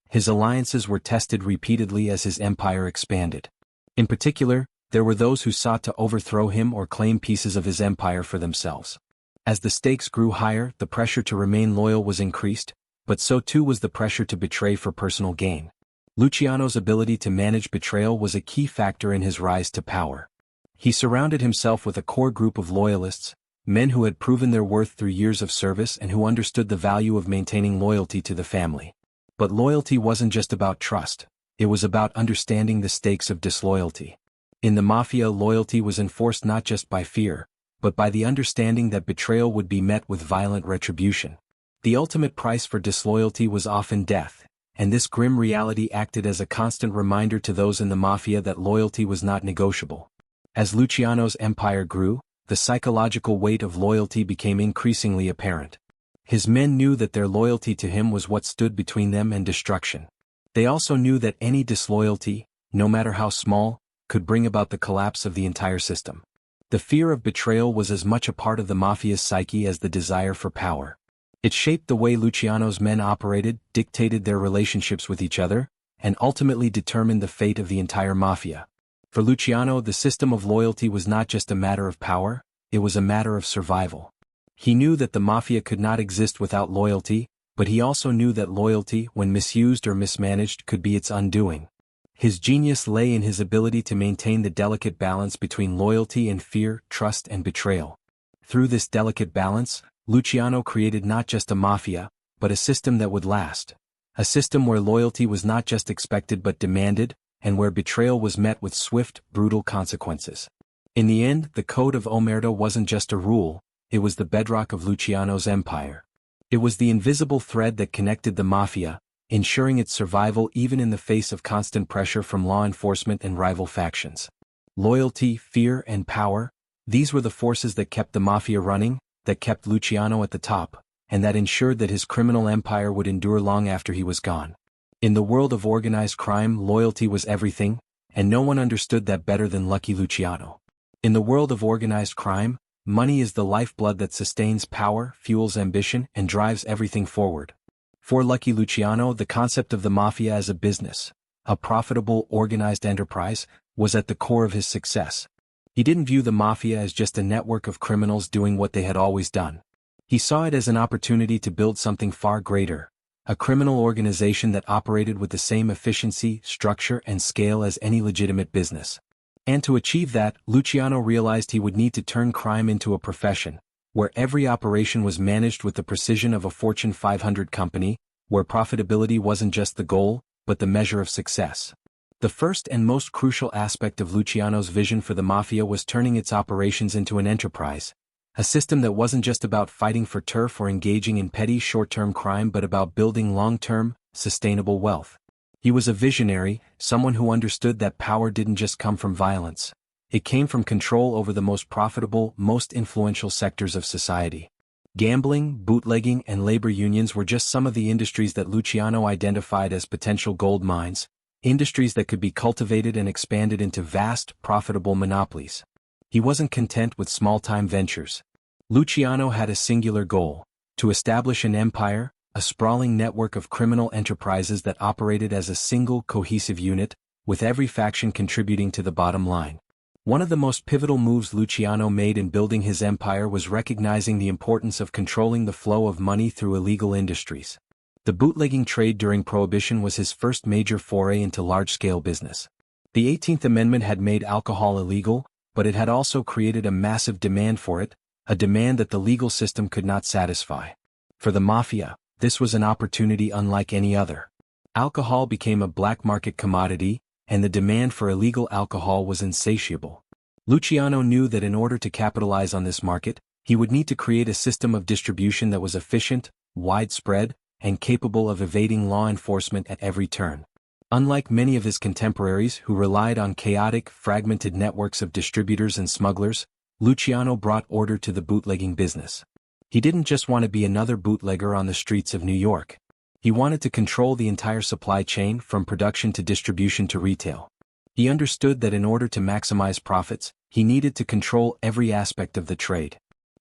His alliances were tested repeatedly as his empire expanded. In particular, There were those who sought to overthrow him or claim pieces of his empire for themselves. As the stakes grew higher, the pressure to remain loyal was increased, but so too was the pressure to betray for personal gain. Luciano's ability to manage betrayal was a key factor in his rise to power. He surrounded himself with a core group of loyalists, men who had proven their worth through years of service and who understood the value of maintaining loyalty to the family. But loyalty wasn't just about trust, it was about understanding the stakes of disloyalty. In the Mafia, loyalty was enforced not just by fear, but by the understanding that betrayal would be met with violent retribution. The ultimate price for disloyalty was often death, and this grim reality acted as a constant reminder to those in the Mafia that loyalty was not negotiable. As Luciano's empire grew, the psychological weight of loyalty became increasingly apparent. His men knew that their loyalty to him was what stood between them and destruction. They also knew that any disloyalty, no matter how small, could bring about the collapse of the entire system. The fear of betrayal was as much a part of the Mafia's psyche as the desire for power. It shaped the way Luciano's men operated, dictated their relationships with each other, and ultimately determined the fate of the entire Mafia. For Luciano, the system of loyalty was not just a matter of power, it was a matter of survival. He knew that the Mafia could not exist without loyalty, but he also knew that loyalty, when misused or mismanaged, could be its undoing. His genius lay in his ability to maintain the delicate balance between loyalty and fear, trust and betrayal. Through this delicate balance, Luciano created not just a Mafia, but a system that would last. A system where loyalty was not just expected but demanded, and where betrayal was met with swift, brutal consequences. In the end, the Code of Omerta wasn't just a rule, it was the bedrock of Luciano's empire. It was the invisible thread that connected the Mafia, ensuring its survival even in the face of constant pressure from law enforcement and rival factions. Loyalty, fear, and power, these were the forces that kept the Mafia running, that kept Luciano at the top, and that ensured that his criminal empire would endure long after he was gone. In the world of organized crime, loyalty was everything, and no one understood that better than Lucky Luciano. In the world of organized crime, money is the lifeblood that sustains power, fuels ambition, and drives everything forward. For Lucky Luciano, the concept of the Mafia as a business, a profitable, organized enterprise, was at the core of his success. He didn't view the Mafia as just a network of criminals doing what they had always done. He saw it as an opportunity to build something far greater. A criminal organization that operated with the same efficiency, structure, and scale as any legitimate business. And to achieve that, Luciano realized he would need to turn crime into a profession, where every operation was managed with the precision of a Fortune 500 company, where profitability wasn't just the goal, but the measure of success. The first and most crucial aspect of Luciano's vision for the Mafia was turning its operations into an enterprise. A system that wasn't just about fighting for turf or engaging in petty short-term crime but about building long-term, sustainable wealth. He was a visionary, someone who understood that power didn't just come from violence. It came from control over the most profitable, most influential sectors of society. Gambling, bootlegging, and labor unions were just some of the industries that Luciano identified as potential gold mines, industries that could be cultivated and expanded into vast, profitable monopolies. He wasn't content with small-time ventures. Luciano had a singular goal: to establish an empire, a sprawling network of criminal enterprises that operated as a single, cohesive unit, with every faction contributing to the bottom line. One of the most pivotal moves Luciano made in building his empire was recognizing the importance of controlling the flow of money through illegal industries. The bootlegging trade during Prohibition was his first major foray into large-scale business. The 18th Amendment had made alcohol illegal, but it had also created a massive demand for it, a demand that the legal system could not satisfy. For the Mafia, this was an opportunity unlike any other. Alcohol became a black market commodity, and the demand for illegal alcohol was insatiable. Luciano knew that in order to capitalize on this market, he would need to create a system of distribution that was efficient, widespread, and capable of evading law enforcement at every turn. Unlike many of his contemporaries who relied on chaotic, fragmented networks of distributors and smugglers, Luciano brought order to the bootlegging business. He didn't just want to be another bootlegger on the streets of New York. He wanted to control the entire supply chain, from production to distribution to retail. He understood that in order to maximize profits, he needed to control every aspect of the trade.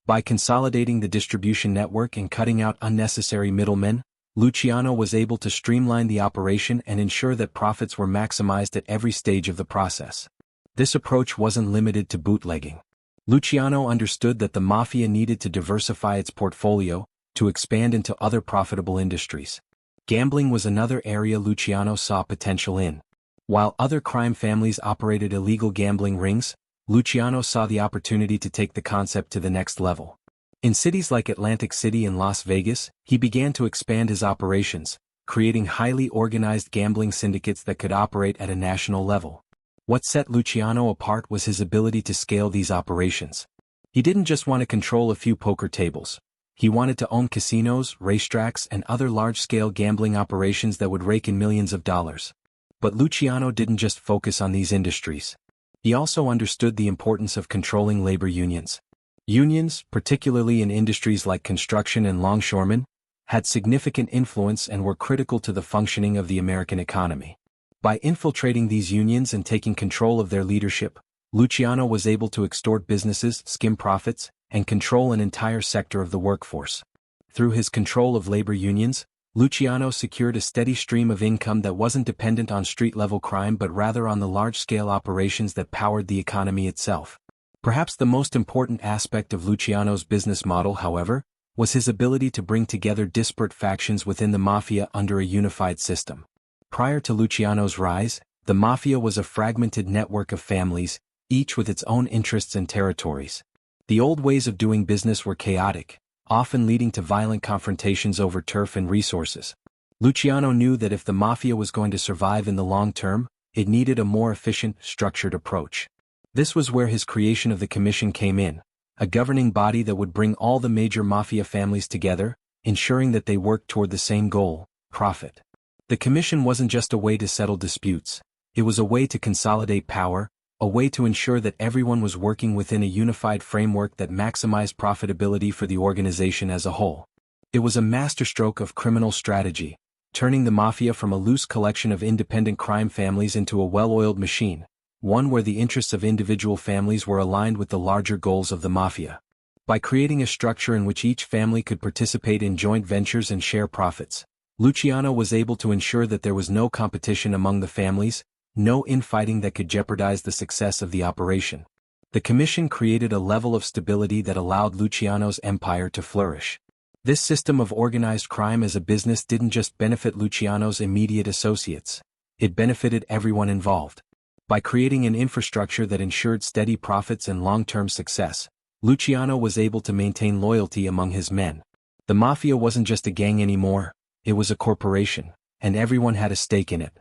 By consolidating the distribution network and cutting out unnecessary middlemen, Luciano was able to streamline the operation and ensure that profits were maximized at every stage of the process. This approach wasn't limited to bootlegging. Luciano understood that the Mafia needed to diversify its portfolio, to expand into other profitable industries. Gambling was another area Luciano saw potential in. While other crime families operated illegal gambling rings, Luciano saw the opportunity to take the concept to the next level. In cities like Atlantic City and Las Vegas, he began to expand his operations, creating highly organized gambling syndicates that could operate at a national level. What set Luciano apart was his ability to scale these operations. He didn't just want to control a few poker tables. He wanted to own casinos, racetracks, and other large-scale gambling operations that would rake in millions of dollars. But Luciano didn't just focus on these industries. He also understood the importance of controlling labor unions. Unions, particularly in industries like construction and longshoremen, had significant influence and were critical to the functioning of the American economy. By infiltrating these unions and taking control of their leadership, Luciano was able to extort businesses, skim profits, and control an entire sector of the workforce. Through his control of labor unions, Luciano secured a steady stream of income that wasn't dependent on street-level crime but rather on the large-scale operations that powered the economy itself. Perhaps the most important aspect of Luciano's business model, however, was his ability to bring together disparate factions within the Mafia under a unified system. Prior to Luciano's rise, the Mafia was a fragmented network of families, each with its own interests and territories. The old ways of doing business were chaotic, often leading to violent confrontations over turf and resources. Luciano knew that if the Mafia was going to survive in the long term, it needed a more efficient, structured approach. This was where his creation of the Commission came in, a governing body that would bring all the major Mafia families together, ensuring that they worked toward the same goal: profit. The Commission wasn't just a way to settle disputes, it was a way to consolidate power, a way to ensure that everyone was working within a unified framework that maximized profitability for the organization as a whole. It was a masterstroke of criminal strategy, turning the Mafia from a loose collection of independent crime families into a well-oiled machine, one where the interests of individual families were aligned with the larger goals of the Mafia. By creating a structure in which each family could participate in joint ventures and share profits, Luciano was able to ensure that there was no competition among the families, no infighting that could jeopardize the success of the operation. The Commission created a level of stability that allowed Luciano's empire to flourish. This system of organized crime as a business didn't just benefit Luciano's immediate associates, it benefited everyone involved. By creating an infrastructure that ensured steady profits and long-term success, Luciano was able to maintain loyalty among his men. The Mafia wasn't just a gang anymore, it was a corporation, and everyone had a stake in it.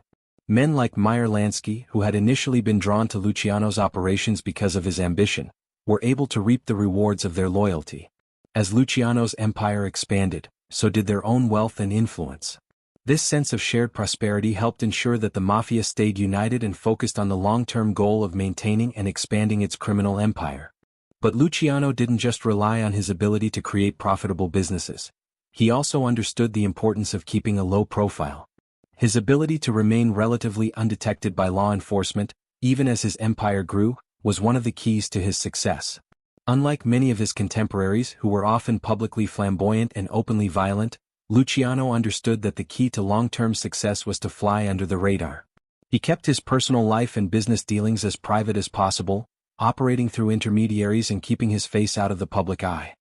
Men like Meyer Lansky, who had initially been drawn to Luciano's operations because of his ambition, were able to reap the rewards of their loyalty. As Luciano's empire expanded, so did their own wealth and influence. This sense of shared prosperity helped ensure that the Mafia stayed united and focused on the long-term goal of maintaining and expanding its criminal empire. But Luciano didn't just rely on his ability to create profitable businesses. He also understood the importance of keeping a low profile. His ability to remain relatively undetected by law enforcement, even as his empire grew, was one of the keys to his success. Unlike many of his contemporaries who were often publicly flamboyant and openly violent, Luciano understood that the key to long-term success was to fly under the radar. He kept his personal life and business dealings as private as possible, operating through intermediaries and keeping his face out of the public eye.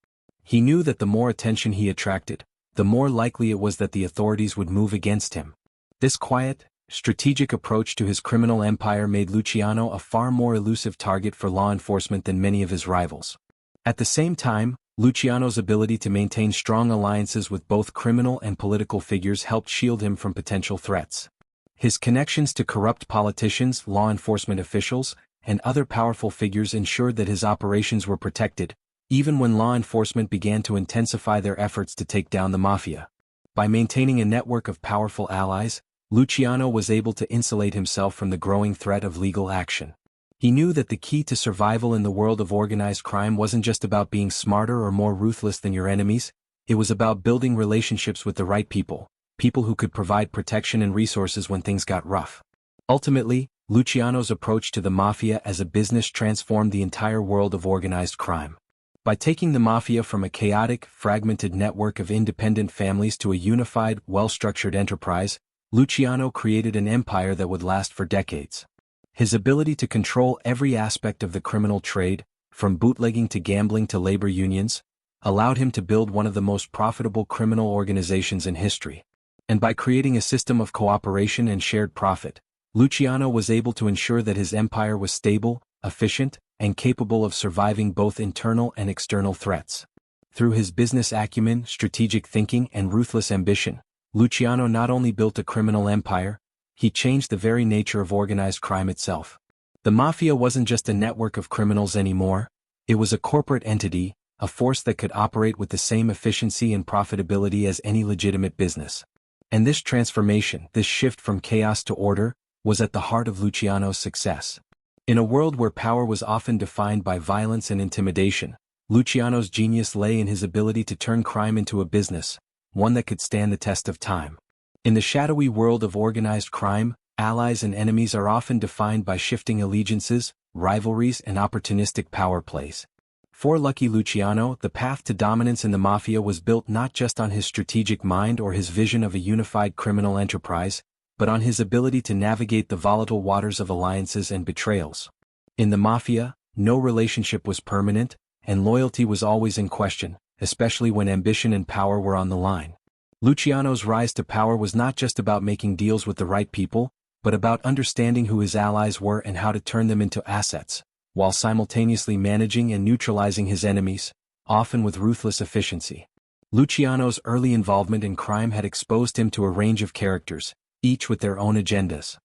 He knew that the more attention he attracted, the more likely it was that the authorities would move against him. This quiet, strategic approach to his criminal empire made Luciano a far more elusive target for law enforcement than many of his rivals. At the same time, Luciano's ability to maintain strong alliances with both criminal and political figures helped shield him from potential threats. His connections to corrupt politicians, law enforcement officials, and other powerful figures ensured that his operations were protected, even when law enforcement began to intensify their efforts to take down the Mafia. By maintaining a network of powerful allies, Luciano was able to insulate himself from the growing threat of legal action. He knew that the key to survival in the world of organized crime wasn't just about being smarter or more ruthless than your enemies, it was about building relationships with the right people, people who could provide protection and resources when things got rough. Ultimately, Luciano's approach to the Mafia as a business transformed the entire world of organized crime. By taking the Mafia from a chaotic, fragmented network of independent families to a unified, well-structured enterprise, Luciano created an empire that would last for decades. His ability to control every aspect of the criminal trade, from bootlegging to gambling to labor unions, allowed him to build one of the most profitable criminal organizations in history. And by creating a system of cooperation and shared profit, Luciano was able to ensure that his empire was stable, efficient, and capable of surviving both internal and external threats. Through his business acumen, strategic thinking, and ruthless ambition, Luciano not only built a criminal empire, he changed the very nature of organized crime itself. The Mafia wasn't just a network of criminals anymore, it was a corporate entity, a force that could operate with the same efficiency and profitability as any legitimate business. And this transformation, this shift from chaos to order, was at the heart of Luciano's success. In a world where power was often defined by violence and intimidation, Luciano's genius lay in his ability to turn crime into a business, one that could stand the test of time. In the shadowy world of organized crime, allies and enemies are often defined by shifting allegiances, rivalries, and opportunistic power plays. For Lucky Luciano, the path to dominance in the Mafia was built not just on his strategic mind or his vision of a unified criminal enterprise, but on his ability to navigate the volatile waters of alliances and betrayals. In the Mafia, no relationship was permanent, and loyalty was always in question, especially when ambition and power were on the line. Luciano's rise to power was not just about making deals with the right people, but about understanding who his allies were and how to turn them into assets, while simultaneously managing and neutralizing his enemies, often with ruthless efficiency. Luciano's early involvement in crime had exposed him to a range of characters, each with their own agendas.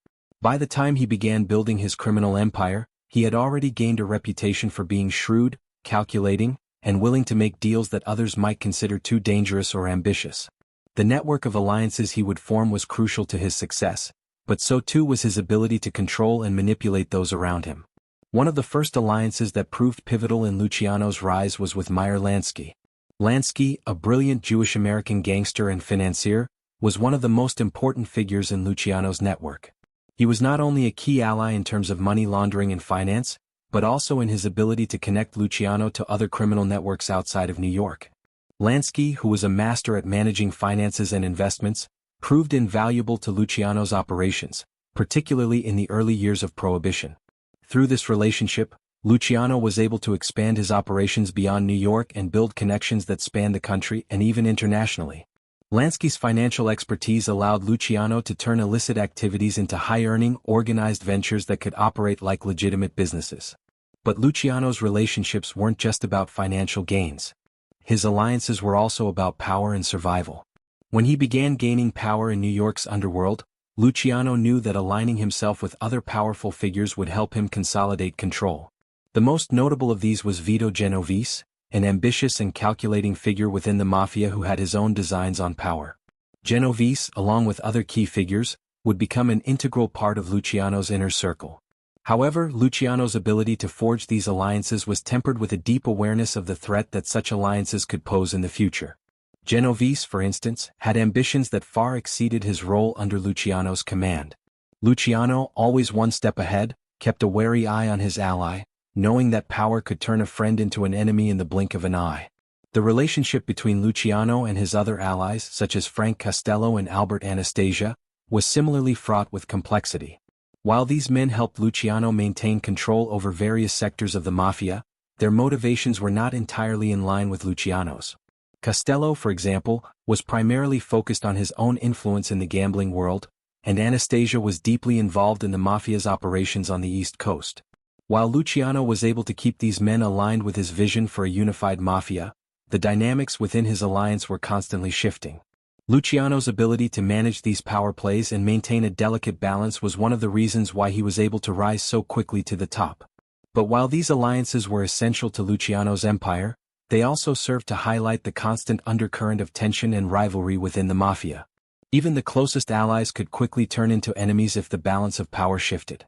By the time he began building his criminal empire, he had already gained a reputation for being shrewd, calculating, and willing to make deals that others might consider too dangerous or ambitious. The network of alliances he would form was crucial to his success, but so too was his ability to control and manipulate those around him. One of the first alliances that proved pivotal in Luciano's rise was with Meyer Lansky. Lansky, a brilliant Jewish-American gangster and financier, was one of the most important figures in Luciano's network. He was not only a key ally in terms of money laundering and finance, but also in his ability to connect Luciano to other criminal networks outside of New York. Lansky, who was a master at managing finances and investments, proved invaluable to Luciano's operations, particularly in the early years of Prohibition. Through this relationship, Luciano was able to expand his operations beyond New York and build connections that spanned the country and even internationally. Lansky's financial expertise allowed Luciano to turn illicit activities into high-earning, organized ventures that could operate like legitimate businesses. But Luciano's relationships weren't just about financial gains. His alliances were also about power and survival. When he began gaining power in New York's underworld, Luciano knew that aligning himself with other powerful figures would help him consolidate control. The most notable of these was Vito Genovese, an ambitious and calculating figure within the Mafia who had his own designs on power. Genovese, along with other key figures, would become an integral part of Luciano's inner circle. However, Luciano's ability to forge these alliances was tempered with a deep awareness of the threat that such alliances could pose in the future. Genovese, for instance, had ambitions that far exceeded his role under Luciano's command. Luciano, always one step ahead, kept a wary eye on his ally, knowing that power could turn a friend into an enemy in the blink of an eye. The relationship between Luciano and his other allies, such as Frank Costello and Albert Anastasia, was similarly fraught with complexity. While these men helped Luciano maintain control over various sectors of the Mafia, their motivations were not entirely in line with Luciano's. Costello, for example, was primarily focused on his own influence in the gambling world, and Anastasia was deeply involved in the Mafia's operations on the East Coast. While Luciano was able to keep these men aligned with his vision for a unified Mafia, the dynamics within his alliance were constantly shifting. Luciano's ability to manage these power plays and maintain a delicate balance was one of the reasons why he was able to rise so quickly to the top. But while these alliances were essential to Luciano's empire, they also served to highlight the constant undercurrent of tension and rivalry within the Mafia. Even the closest allies could quickly turn into enemies if the balance of power shifted.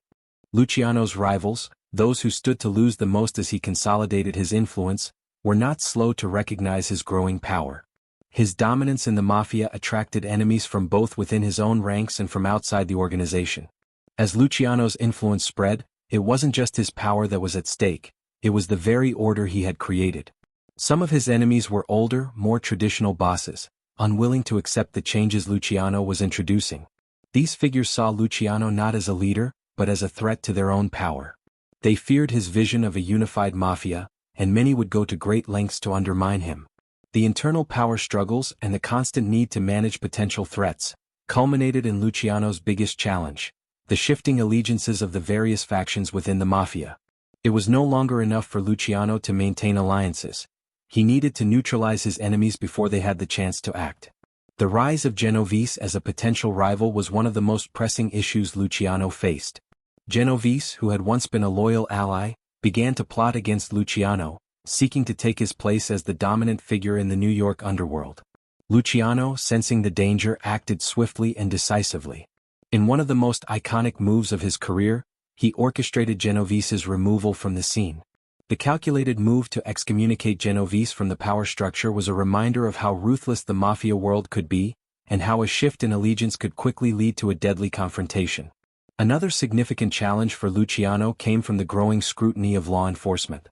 Luciano's rivals, those who stood to lose the most as he consolidated his influence, were not slow to recognize his growing power. His dominance in the Mafia attracted enemies from both within his own ranks and from outside the organization. As Luciano's influence spread, it wasn't just his power that was at stake, it was the very order he had created. Some of his enemies were older, more traditional bosses, unwilling to accept the changes Luciano was introducing. These figures saw Luciano not as a leader, but as a threat to their own power. They feared his vision of a unified mafia, and many would go to great lengths to undermine him. The internal power struggles and the constant need to manage potential threats culminated in Luciano's biggest challenge: the shifting allegiances of the various factions within the mafia. It was no longer enough for Luciano to maintain alliances. He needed to neutralize his enemies before they had the chance to act. The rise of Genovese as a potential rival was one of the most pressing issues Luciano faced. Genovese, who had once been a loyal ally, began to plot against Luciano, seeking to take his place as the dominant figure in the New York underworld. Luciano, sensing the danger, acted swiftly and decisively. In one of the most iconic moves of his career, he orchestrated Genovese's removal from the scene. The calculated move to excommunicate Genovese from the power structure was a reminder of how ruthless the mafia world could be, and how a shift in allegiance could quickly lead to a deadly confrontation. Another significant challenge for Luciano came from the growing scrutiny of law enforcement.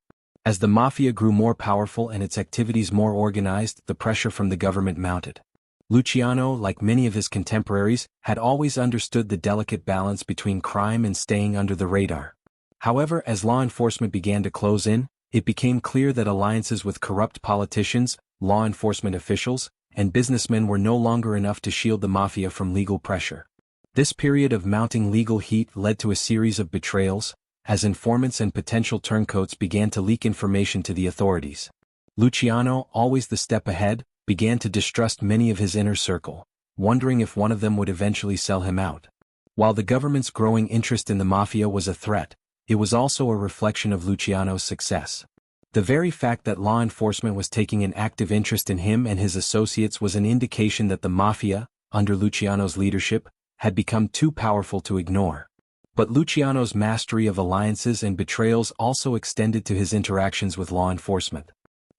As the mafia grew more powerful and its activities more organized, the pressure from the government mounted. Luciano, like many of his contemporaries, had always understood the delicate balance between crime and staying under the radar. However, as law enforcement began to close in, it became clear that alliances with corrupt politicians, law enforcement officials, and businessmen were no longer enough to shield the mafia from legal pressure. This period of mounting legal heat led to a series of betrayals, as informants and potential turncoats began to leak information to the authorities. Luciano, always the step ahead, began to distrust many of his inner circle, wondering if one of them would eventually sell him out. While the government's growing interest in the mafia was a threat, it was also a reflection of Luciano's success. The very fact that law enforcement was taking an active interest in him and his associates was an indication that the mafia, under Luciano's leadership, had become too powerful to ignore. But Luciano's mastery of alliances and betrayals also extended to his interactions with law enforcement.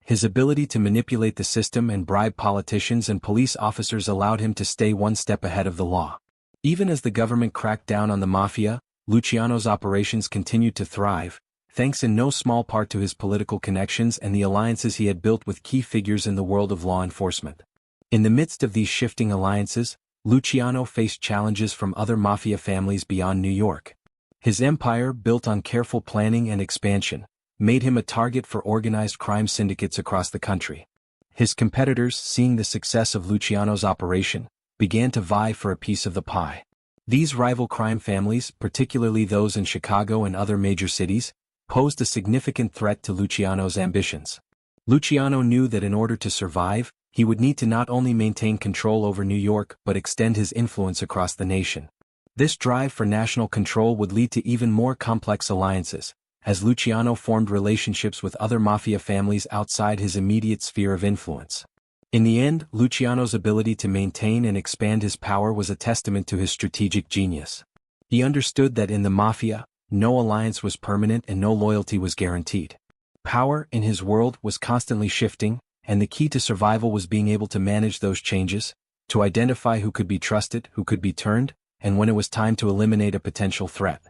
His ability to manipulate the system and bribe politicians and police officers allowed him to stay one step ahead of the law. Even as the government cracked down on the mafia, Luciano's operations continued to thrive, thanks in no small part to his political connections and the alliances he had built with key figures in the world of law enforcement. In the midst of these shifting alliances, Luciano faced challenges from other mafia families beyond New York. His empire, built on careful planning and expansion, made him a target for organized crime syndicates across the country. His competitors, seeing the success of Luciano's operation, began to vie for a piece of the pie. These rival crime families, particularly those in Chicago and other major cities, posed a significant threat to Luciano's ambitions. Luciano knew that in order to survive, he would need to not only maintain control over New York but extend his influence across the nation. This drive for national control would lead to even more complex alliances, as Luciano formed relationships with other mafia families outside his immediate sphere of influence. In the end, Luciano's ability to maintain and expand his power was a testament to his strategic genius. He understood that in the mafia, no alliance was permanent and no loyalty was guaranteed. Power, in his world, was constantly shifting, and the key to survival was being able to manage those changes, to identify who could be trusted, who could be turned, and when it was time to eliminate a potential threat.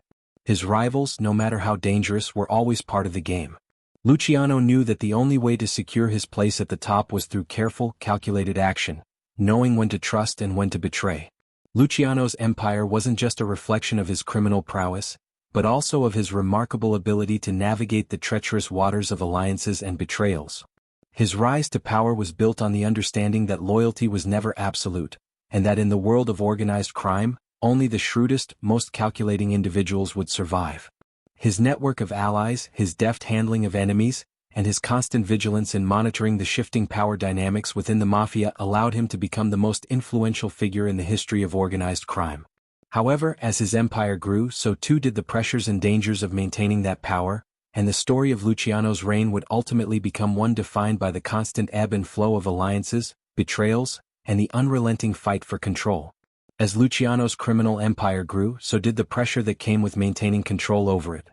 His rivals, no matter how dangerous, were always part of the game. Luciano knew that the only way to secure his place at the top was through careful, calculated action, knowing when to trust and when to betray. Luciano's empire wasn't just a reflection of his criminal prowess, but also of his remarkable ability to navigate the treacherous waters of alliances and betrayals. His rise to power was built on the understanding that loyalty was never absolute, and that in the world of organized crime, only the shrewdest, most calculating individuals would survive. His network of allies, his deft handling of enemies, and his constant vigilance in monitoring the shifting power dynamics within the mafia allowed him to become the most influential figure in the history of organized crime. However, as his empire grew, so too did the pressures and dangers of maintaining that power, and the story of Luciano's reign would ultimately become one defined by the constant ebb and flow of alliances, betrayals, and the unrelenting fight for control. As Luciano's criminal empire grew, so did the pressure that came with maintaining control over it.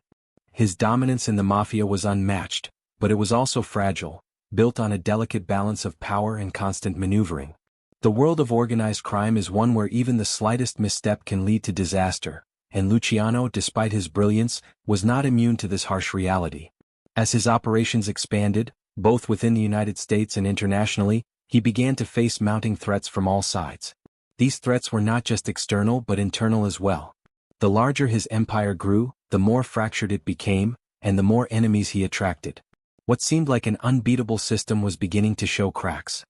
His dominance in the mafia was unmatched, but it was also fragile, built on a delicate balance of power and constant maneuvering. The world of organized crime is one where even the slightest misstep can lead to disaster, and Luciano, despite his brilliance, was not immune to this harsh reality. As his operations expanded, both within the United States and internationally, he began to face mounting threats from all sides. These threats were not just external but internal as well. The larger his empire grew, the more fractured it became, and the more enemies he attracted. What seemed like an unbeatable system was beginning to show cracks.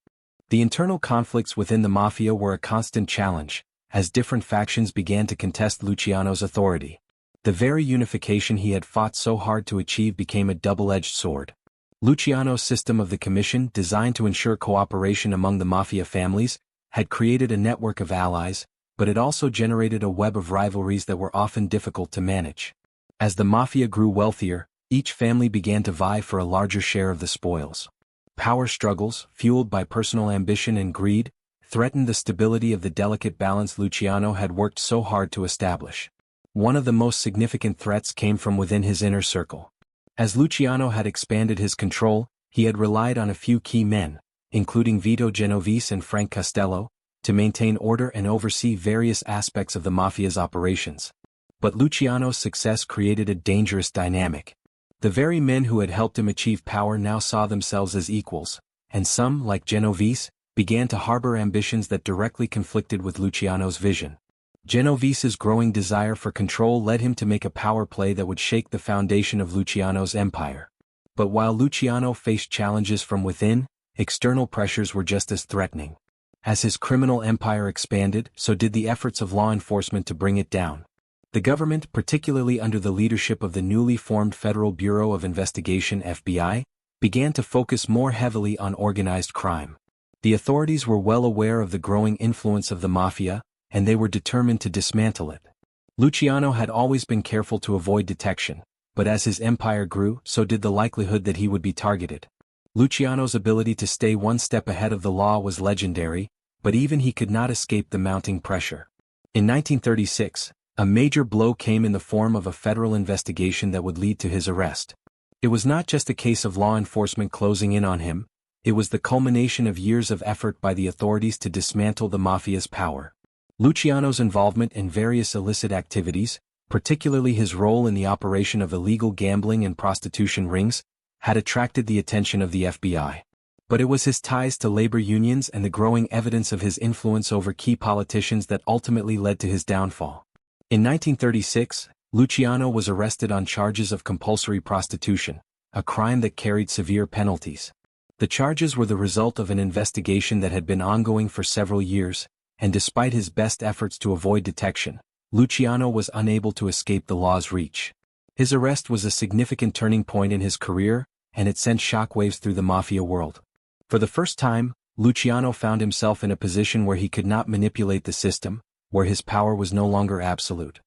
The internal conflicts within the Mafia were a constant challenge, as different factions began to contest Luciano's authority. The very unification he had fought so hard to achieve became a double-edged sword. Luciano's system of the Commission, designed to ensure cooperation among the Mafia families, had created a network of allies, but it also generated a web of rivalries that were often difficult to manage. As the Mafia grew wealthier, each family began to vie for a larger share of the spoils. Power struggles, fueled by personal ambition and greed, threatened the stability of the delicate balance Luciano had worked so hard to establish. One of the most significant threats came from within his inner circle. As Luciano had expanded his control, he had relied on a few key men, including Vito Genovese and Frank Costello, to maintain order and oversee various aspects of the Mafia's operations. But Luciano's success created a dangerous dynamic. The very men who had helped him achieve power now saw themselves as equals, and some, like Genovese, began to harbor ambitions that directly conflicted with Luciano's vision. Genovese's growing desire for control led him to make a power play that would shake the foundation of Luciano's empire. But while Luciano faced challenges from within, external pressures were just as threatening. As his criminal empire expanded, so did the efforts of law enforcement to bring it down. The government, particularly under the leadership of the newly formed Federal Bureau of Investigation (FBI), began to focus more heavily on organized crime. The authorities were well aware of the growing influence of the Mafia, and they were determined to dismantle it. Luciano had always been careful to avoid detection, but as his empire grew, so did the likelihood that he would be targeted. Luciano's ability to stay one step ahead of the law was legendary, but even he could not escape the mounting pressure. In 1936, a major blow came in the form of a federal investigation that would lead to his arrest. It was not just a case of law enforcement closing in on him, it was the culmination of years of effort by the authorities to dismantle the Mafia's power. Luciano's involvement in various illicit activities, particularly his role in the operation of illegal gambling and prostitution rings, had attracted the attention of the FBI. But it was his ties to labor unions and the growing evidence of his influence over key politicians that ultimately led to his downfall. In 1936, Luciano was arrested on charges of compulsory prostitution, a crime that carried severe penalties. The charges were the result of an investigation that had been ongoing for several years, and despite his best efforts to avoid detection, Luciano was unable to escape the law's reach. His arrest was a significant turning point in his career, and it sent shockwaves through the Mafia world. For the first time, Luciano found himself in a position where he could not manipulate the system, where his power was no longer absolute.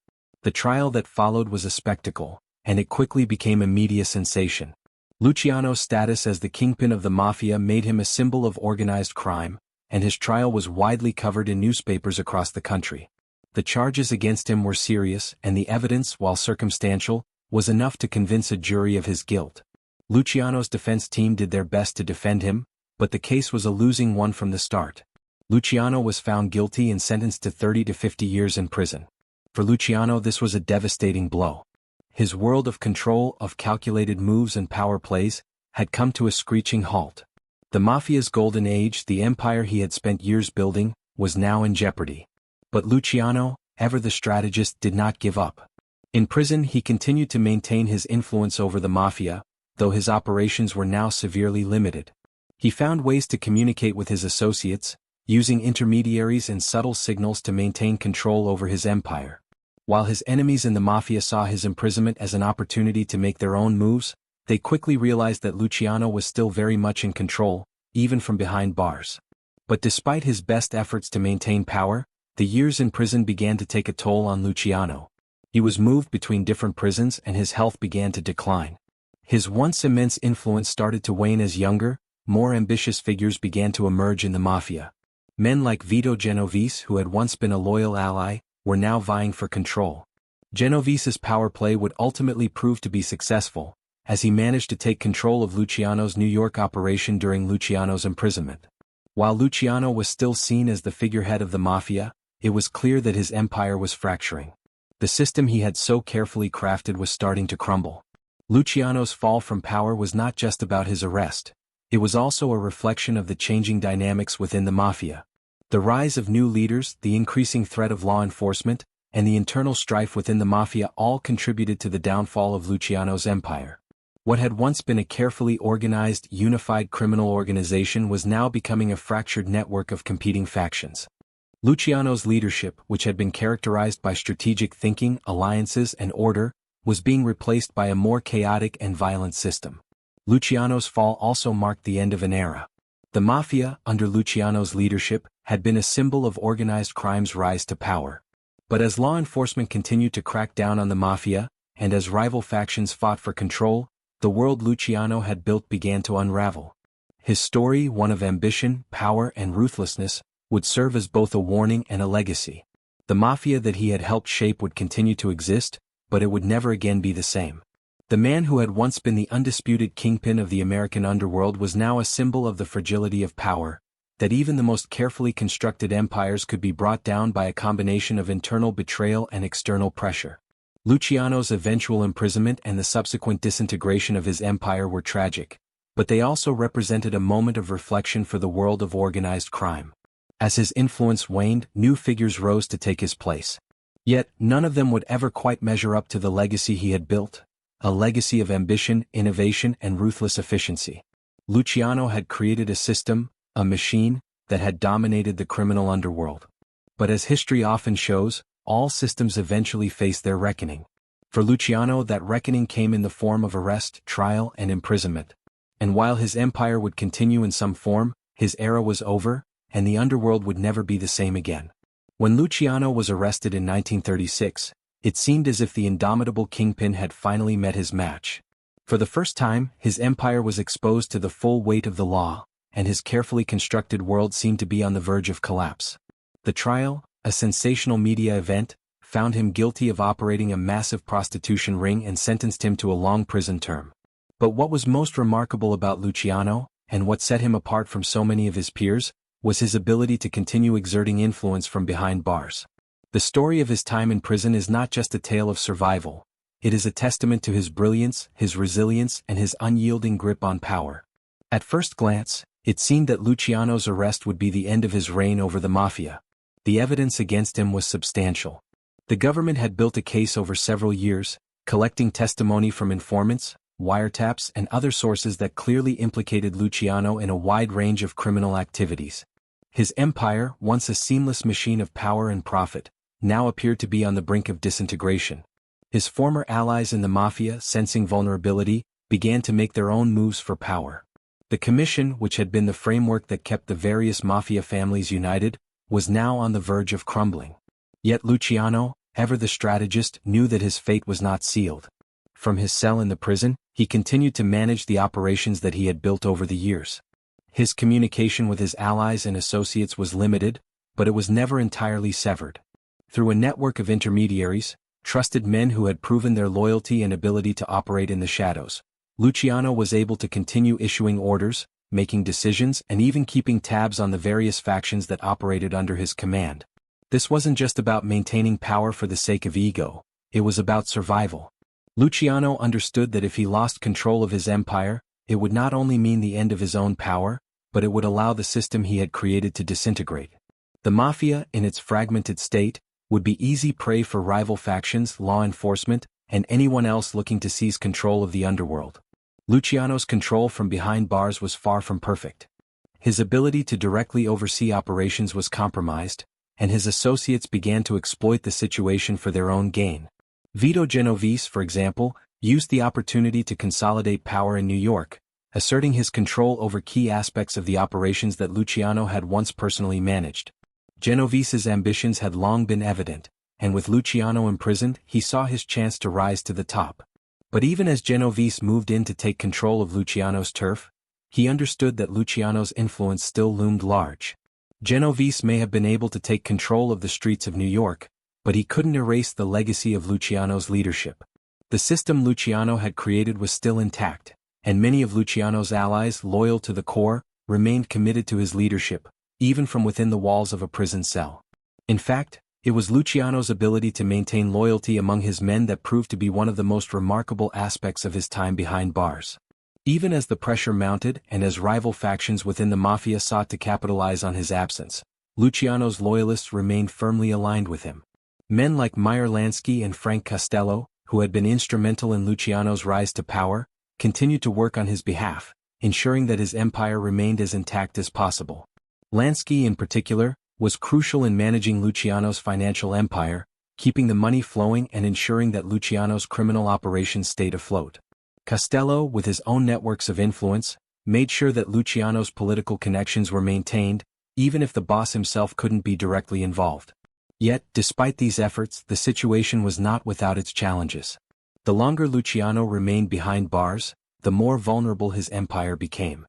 The trial that followed was a spectacle, and it quickly became a media sensation. Luciano's status as the kingpin of the Mafia made him a symbol of organized crime, and his trial was widely covered in newspapers across the country. The charges against him were serious, and the evidence, while circumstantial, was enough to convince a jury of his guilt. Luciano's defense team did their best to defend him, but the case was a losing one from the start. Luciano was found guilty and sentenced to 30 to 50 years in prison. For Luciano, this was a devastating blow. His world of control, of calculated moves and power plays, had come to a screeching halt. The Mafia's golden age, the empire he had spent years building, was now in jeopardy. But Luciano, ever the strategist, did not give up. In prison, he continued to maintain his influence over the Mafia, though his operations were now severely limited. He found ways to communicate with his associates, using intermediaries and subtle signals to maintain control over his empire. While his enemies in the Mafia saw his imprisonment as an opportunity to make their own moves, they quickly realized that Luciano was still very much in control, even from behind bars. But despite his best efforts to maintain power, the years in prison began to take a toll on Luciano. He was moved between different prisons and his health began to decline. His once immense influence started to wane as younger, more ambitious figures began to emerge in the Mafia. Men like Vito Genovese, who had once been a loyal ally, were now vying for control. Genovese's power play would ultimately prove to be successful, as he managed to take control of Luciano's New York operation during Luciano's imprisonment. While Luciano was still seen as the figurehead of the Mafia, it was clear that his empire was fracturing. The system he had so carefully crafted was starting to crumble. Luciano's fall from power was not just about his arrest. It was also a reflection of the changing dynamics within the Mafia. The rise of new leaders, the increasing threat of law enforcement, and the internal strife within the Mafia all contributed to the downfall of Luciano's empire. What had once been a carefully organized, unified criminal organization was now becoming a fractured network of competing factions. Luciano's leadership, which had been characterized by strategic thinking, alliances, and order, was being replaced by a more chaotic and violent system. Luciano's fall also marked the end of an era. The Mafia, under Luciano's leadership, had been a symbol of organized crime's rise to power. But as law enforcement continued to crack down on the Mafia, and as rival factions fought for control, the world Luciano had built began to unravel. His story, one of ambition, power, and ruthlessness, would serve as both a warning and a legacy. The Mafia that he had helped shape would continue to exist, but it would never again be the same. The man who had once been the undisputed kingpin of the American underworld was now a symbol of the fragility of power, that even the most carefully constructed empires could be brought down by a combination of internal betrayal and external pressure. Luciano's eventual imprisonment and the subsequent disintegration of his empire were tragic, but they also represented a moment of reflection for the world of organized crime. As his influence waned, new figures rose to take his place. Yet, none of them would ever quite measure up to the legacy he had built, a legacy of ambition, innovation, and ruthless efficiency. Luciano had created a system, a machine, that had dominated the criminal underworld. But as history often shows, all systems eventually face their reckoning. For Luciano, that reckoning came in the form of arrest, trial, and imprisonment. And while his empire would continue in some form, his era was over, and the underworld would never be the same again. When Luciano was arrested in 1936, it seemed as if the indomitable kingpin had finally met his match. For the first time, his empire was exposed to the full weight of the law, and his carefully constructed world seemed to be on the verge of collapse. The trial, a sensational media event, found him guilty of operating a massive prostitution ring and sentenced him to a long prison term. But what was most remarkable about Luciano, and what set him apart from so many of his peers, was his ability to continue exerting influence from behind bars. The story of his time in prison is not just a tale of survival, it is a testament to his brilliance, his resilience, and his unyielding grip on power. At first glance, it seemed that Luciano's arrest would be the end of his reign over the Mafia. The evidence against him was substantial. The government had built a case over several years, collecting testimony from informants, wiretaps, and other sources that clearly implicated Luciano in a wide range of criminal activities. His empire, once a seamless machine of power and profit, now appeared to be on the brink of disintegration. His former allies in the Mafia, sensing vulnerability, began to make their own moves for power. The commission, which had been the framework that kept the various Mafia families united, was now on the verge of crumbling. Yet Luciano, ever the strategist, knew that his fate was not sealed. From his cell in the prison, he continued to manage the operations that he had built over the years. His communication with his allies and associates was limited, but it was never entirely severed. Through a network of intermediaries, trusted men who had proven their loyalty and ability to operate in the shadows, Luciano was able to continue issuing orders, making decisions, and even keeping tabs on the various factions that operated under his command. This wasn't just about maintaining power for the sake of ego, it was about survival. Luciano understood that if he lost control of his empire, it would not only mean the end of his own power, but it would allow the system he had created to disintegrate. The Mafia, in its fragmented state, would be easy prey for rival factions, law enforcement, and anyone else looking to seize control of the underworld. Luciano's control from behind bars was far from perfect. His ability to directly oversee operations was compromised, and his associates began to exploit the situation for their own gain. Vito Genovese, for example, used the opportunity to consolidate power in New York, asserting his control over key aspects of the operations that Luciano had once personally managed. Genovese's ambitions had long been evident, and with Luciano imprisoned, he saw his chance to rise to the top. But even as Genovese moved in to take control of Luciano's turf, he understood that Luciano's influence still loomed large. Genovese may have been able to take control of the streets of New York, but he couldn't erase the legacy of Luciano's leadership. The system Luciano had created was still intact, and many of Luciano's allies, loyal to the core, remained committed to his leadership, even from within the walls of a prison cell. In fact, it was Luciano's ability to maintain loyalty among his men that proved to be one of the most remarkable aspects of his time behind bars. Even as the pressure mounted and as rival factions within the Mafia sought to capitalize on his absence, Luciano's loyalists remained firmly aligned with him. Men like Meyer Lansky and Frank Costello, who had been instrumental in Luciano's rise to power, continued to work on his behalf, ensuring that his empire remained as intact as possible. Lansky, in particular, was crucial in managing Luciano's financial empire, keeping the money flowing and ensuring that Luciano's criminal operations stayed afloat. Costello, with his own networks of influence, made sure that Luciano's political connections were maintained, even if the boss himself couldn't be directly involved. Yet, despite these efforts, the situation was not without its challenges. The longer Luciano remained behind bars, the more vulnerable his empire became.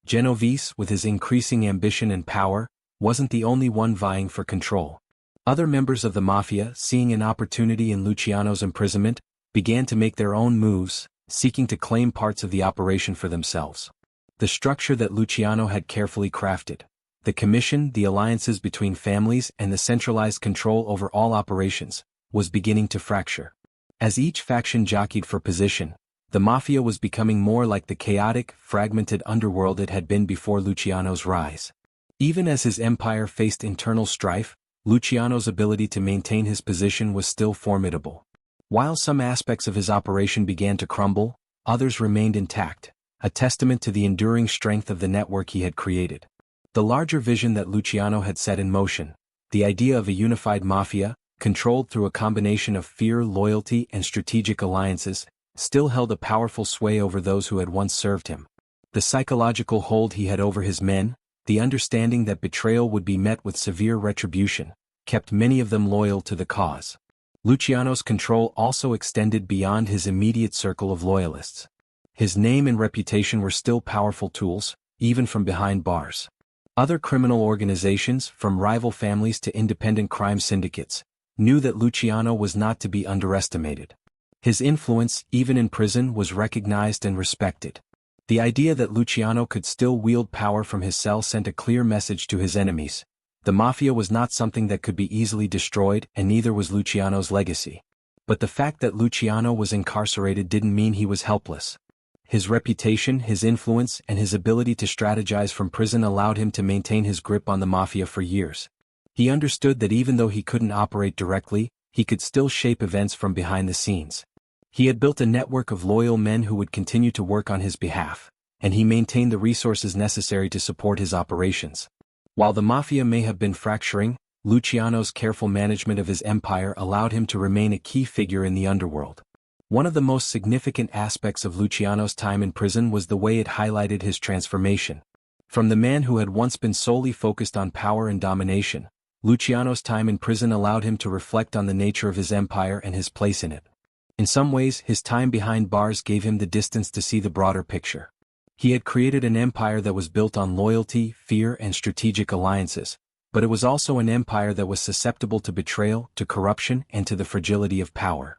Genovese, with his increasing ambition and power, wasn't the only one vying for control. Other members of the Mafia, seeing an opportunity in Luciano's imprisonment, began to make their own moves, seeking to claim parts of the operation for themselves. The structure that Luciano had carefully crafted, the commission, the alliances between families, and the centralized control over all operations, was beginning to fracture. As each faction jockeyed for position, the Mafia was becoming more like the chaotic, fragmented underworld it had been before Luciano's rise. Even as his empire faced internal strife, Luciano's ability to maintain his position was still formidable. While some aspects of his operation began to crumble, others remained intact, a testament to the enduring strength of the network he had created. The larger vision that Luciano had set in motion, the idea of a unified Mafia, controlled through a combination of fear, loyalty, and strategic alliances, still held a powerful sway over those who had once served him. The psychological hold he had over his men, the understanding that betrayal would be met with severe retribution, kept many of them loyal to the cause. Luciano's control also extended beyond his immediate circle of loyalists. His name and reputation were still powerful tools, even from behind bars. Other criminal organizations, from rival families to independent crime syndicates, knew that Luciano was not to be underestimated. His influence, even in prison, was recognized and respected. The idea that Luciano could still wield power from his cell sent a clear message to his enemies. The Mafia was not something that could be easily destroyed, and neither was Luciano's legacy. But the fact that Luciano was incarcerated didn't mean he was helpless. His reputation, his influence, and his ability to strategize from prison allowed him to maintain his grip on the Mafia for years. He understood that even though he couldn't operate directly, he could still shape events from behind the scenes. He had built a network of loyal men who would continue to work on his behalf, and he maintained the resources necessary to support his operations. While the Mafia may have been fracturing, Luciano's careful management of his empire allowed him to remain a key figure in the underworld. One of the most significant aspects of Luciano's time in prison was the way it highlighted his transformation. From the man who had once been solely focused on power and domination, Luciano's time in prison allowed him to reflect on the nature of his empire and his place in it. In some ways, his time behind bars gave him the distance to see the broader picture. He had created an empire that was built on loyalty, fear, and strategic alliances, but it was also an empire that was susceptible to betrayal, to corruption, and to the fragility of power.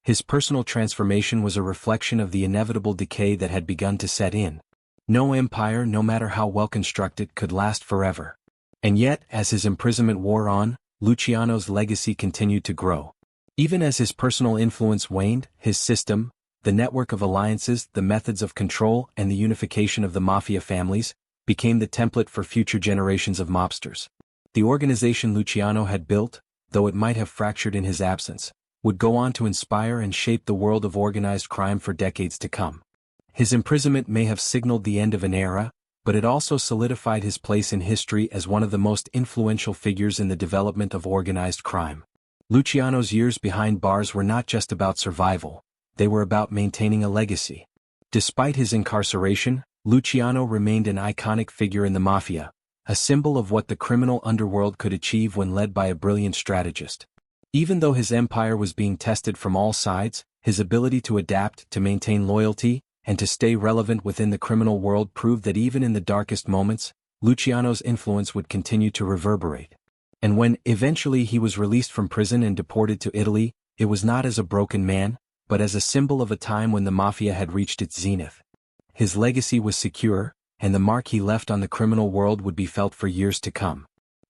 His personal transformation was a reflection of the inevitable decay that had begun to set in. No empire, no matter how well constructed, could last forever. And yet, as his imprisonment wore on, Luciano's legacy continued to grow. Even as his personal influence waned, his system, the network of alliances, the methods of control, and the unification of the Mafia families, became the template for future generations of mobsters. The organization Luciano had built, though it might have fractured in his absence, would go on to inspire and shape the world of organized crime for decades to come. His imprisonment may have signaled the end of an era, but it also solidified his place in history as one of the most influential figures in the development of organized crime. Luciano's years behind bars were not just about survival, they were about maintaining a legacy. Despite his incarceration, Luciano remained an iconic figure in the Mafia, a symbol of what the criminal underworld could achieve when led by a brilliant strategist. Even though his empire was being tested from all sides, his ability to adapt, to maintain loyalty, and to stay relevant within the criminal world proved that even in the darkest moments, Luciano's influence would continue to reverberate. And when, eventually, he was released from prison and deported to Italy, it was not as a broken man, but as a symbol of a time when the Mafia had reached its zenith. His legacy was secure, and the mark he left on the criminal world would be felt for years to come.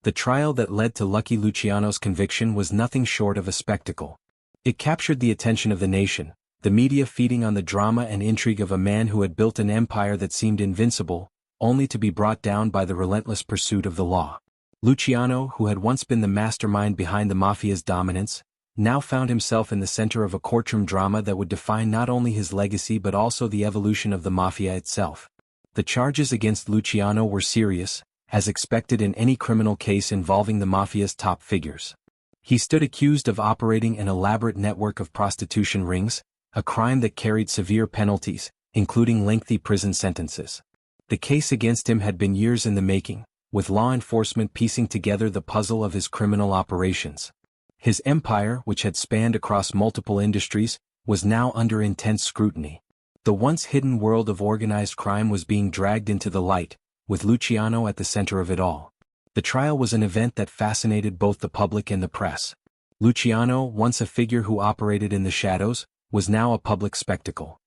The trial that led to Lucky Luciano's conviction was nothing short of a spectacle. It captured the attention of the nation, the media feeding on the drama and intrigue of a man who had built an empire that seemed invincible, only to be brought down by the relentless pursuit of the law. Luciano, who had once been the mastermind behind the Mafia's dominance, now found himself in the center of a courtroom drama that would define not only his legacy but also the evolution of the Mafia itself. The charges against Luciano were serious, as expected in any criminal case involving the Mafia's top figures. He stood accused of operating an elaborate network of prostitution rings, a crime that carried severe penalties, including lengthy prison sentences. The case against him had been years in the making, with law enforcement piecing together the puzzle of his criminal operations. His empire, which had spanned across multiple industries, was now under intense scrutiny. The once hidden world of organized crime was being dragged into the light, with Luciano at the center of it all. The trial was an event that fascinated both the public and the press. Luciano, once a figure who operated in the shadows, was now a public spectacle.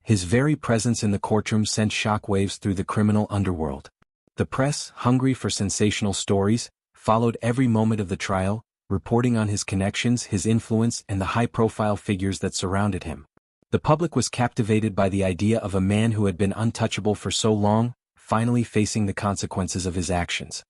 His very presence in the courtroom sent shockwaves through the criminal underworld. The press, hungry for sensational stories, followed every moment of the trial, reporting on his connections, his influence, and the high-profile figures that surrounded him. The public was captivated by the idea of a man who had been untouchable for so long, finally facing the consequences of his actions.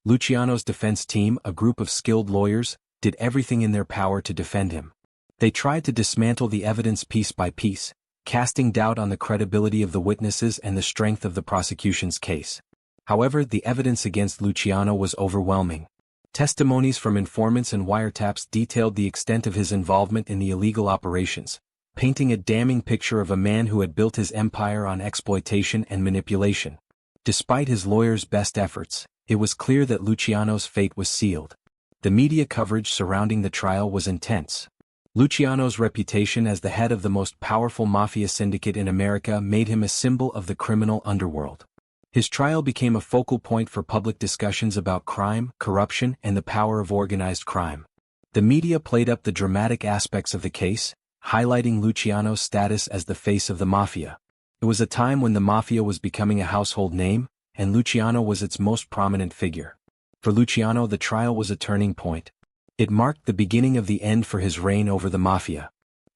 Luciano's defense team, a group of skilled lawyers, did everything in their power to defend him. They tried to dismantle the evidence piece by piece, casting doubt on the credibility of the witnesses and the strength of the prosecution's case. However, the evidence against Luciano was overwhelming. Testimonies from informants and wiretaps detailed the extent of his involvement in the illegal operations, painting a damning picture of a man who had built his empire on exploitation and manipulation. Despite his lawyers' best efforts, it was clear that Luciano's fate was sealed. The media coverage surrounding the trial was intense. Luciano's reputation as the head of the most powerful mafia syndicate in America made him a symbol of the criminal underworld. His trial became a focal point for public discussions about crime, corruption, and the power of organized crime. The media played up the dramatic aspects of the case, highlighting Luciano's status as the face of the Mafia. It was a time when the Mafia was becoming a household name, and Luciano was its most prominent figure. For Luciano, the trial was a turning point. It marked the beginning of the end for his reign over the Mafia.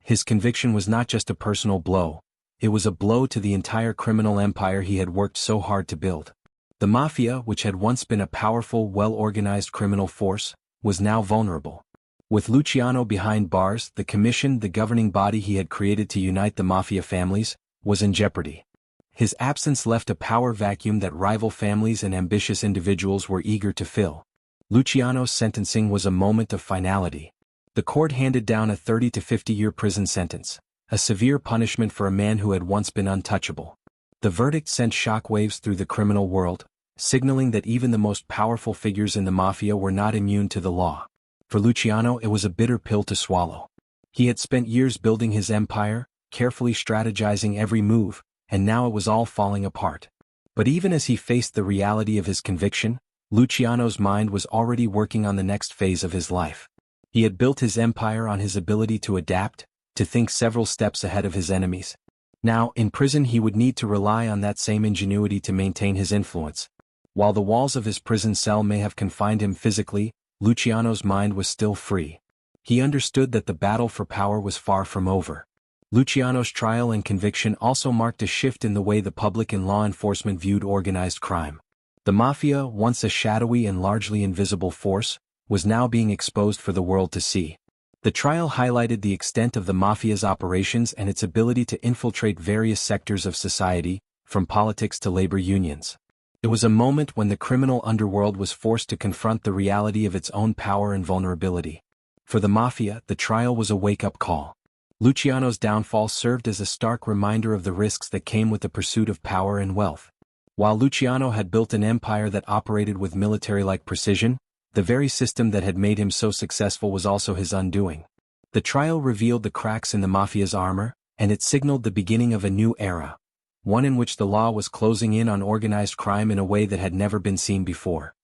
His conviction was not just a personal blow. It was a blow to the entire criminal empire he had worked so hard to build. The Mafia, which had once been a powerful, well-organized criminal force, was now vulnerable. With Luciano behind bars, the commission, the governing body he had created to unite the Mafia families, was in jeopardy. His absence left a power vacuum that rival families and ambitious individuals were eager to fill. Luciano's sentencing was a moment of finality. The court handed down a 30 to 50-year prison sentence, a severe punishment for a man who had once been untouchable. The verdict sent shockwaves through the criminal world, signaling that even the most powerful figures in the Mafia were not immune to the law. For Luciano, it was a bitter pill to swallow. He had spent years building his empire, carefully strategizing every move, and now it was all falling apart. But even as he faced the reality of his conviction, Luciano's mind was already working on the next phase of his life. He had built his empire on his ability to adapt, to think several steps ahead of his enemies. Now, in prison he would need to rely on that same ingenuity to maintain his influence. While the walls of his prison cell may have confined him physically, Luciano's mind was still free. He understood that the battle for power was far from over. Luciano's trial and conviction also marked a shift in the way the public and law enforcement viewed organized crime. The Mafia, once a shadowy and largely invisible force, was now being exposed for the world to see. The trial highlighted the extent of the Mafia's operations and its ability to infiltrate various sectors of society, from politics to labor unions. It was a moment when the criminal underworld was forced to confront the reality of its own power and vulnerability. For the Mafia, the trial was a wake-up call. Luciano's downfall served as a stark reminder of the risks that came with the pursuit of power and wealth. While Luciano had built an empire that operated with military-like precision, the very system that had made him so successful was also his undoing. The trial revealed the cracks in the Mafia's armor, and it signaled the beginning of a new era, one in which the law was closing in on organized crime in a way that had never been seen before.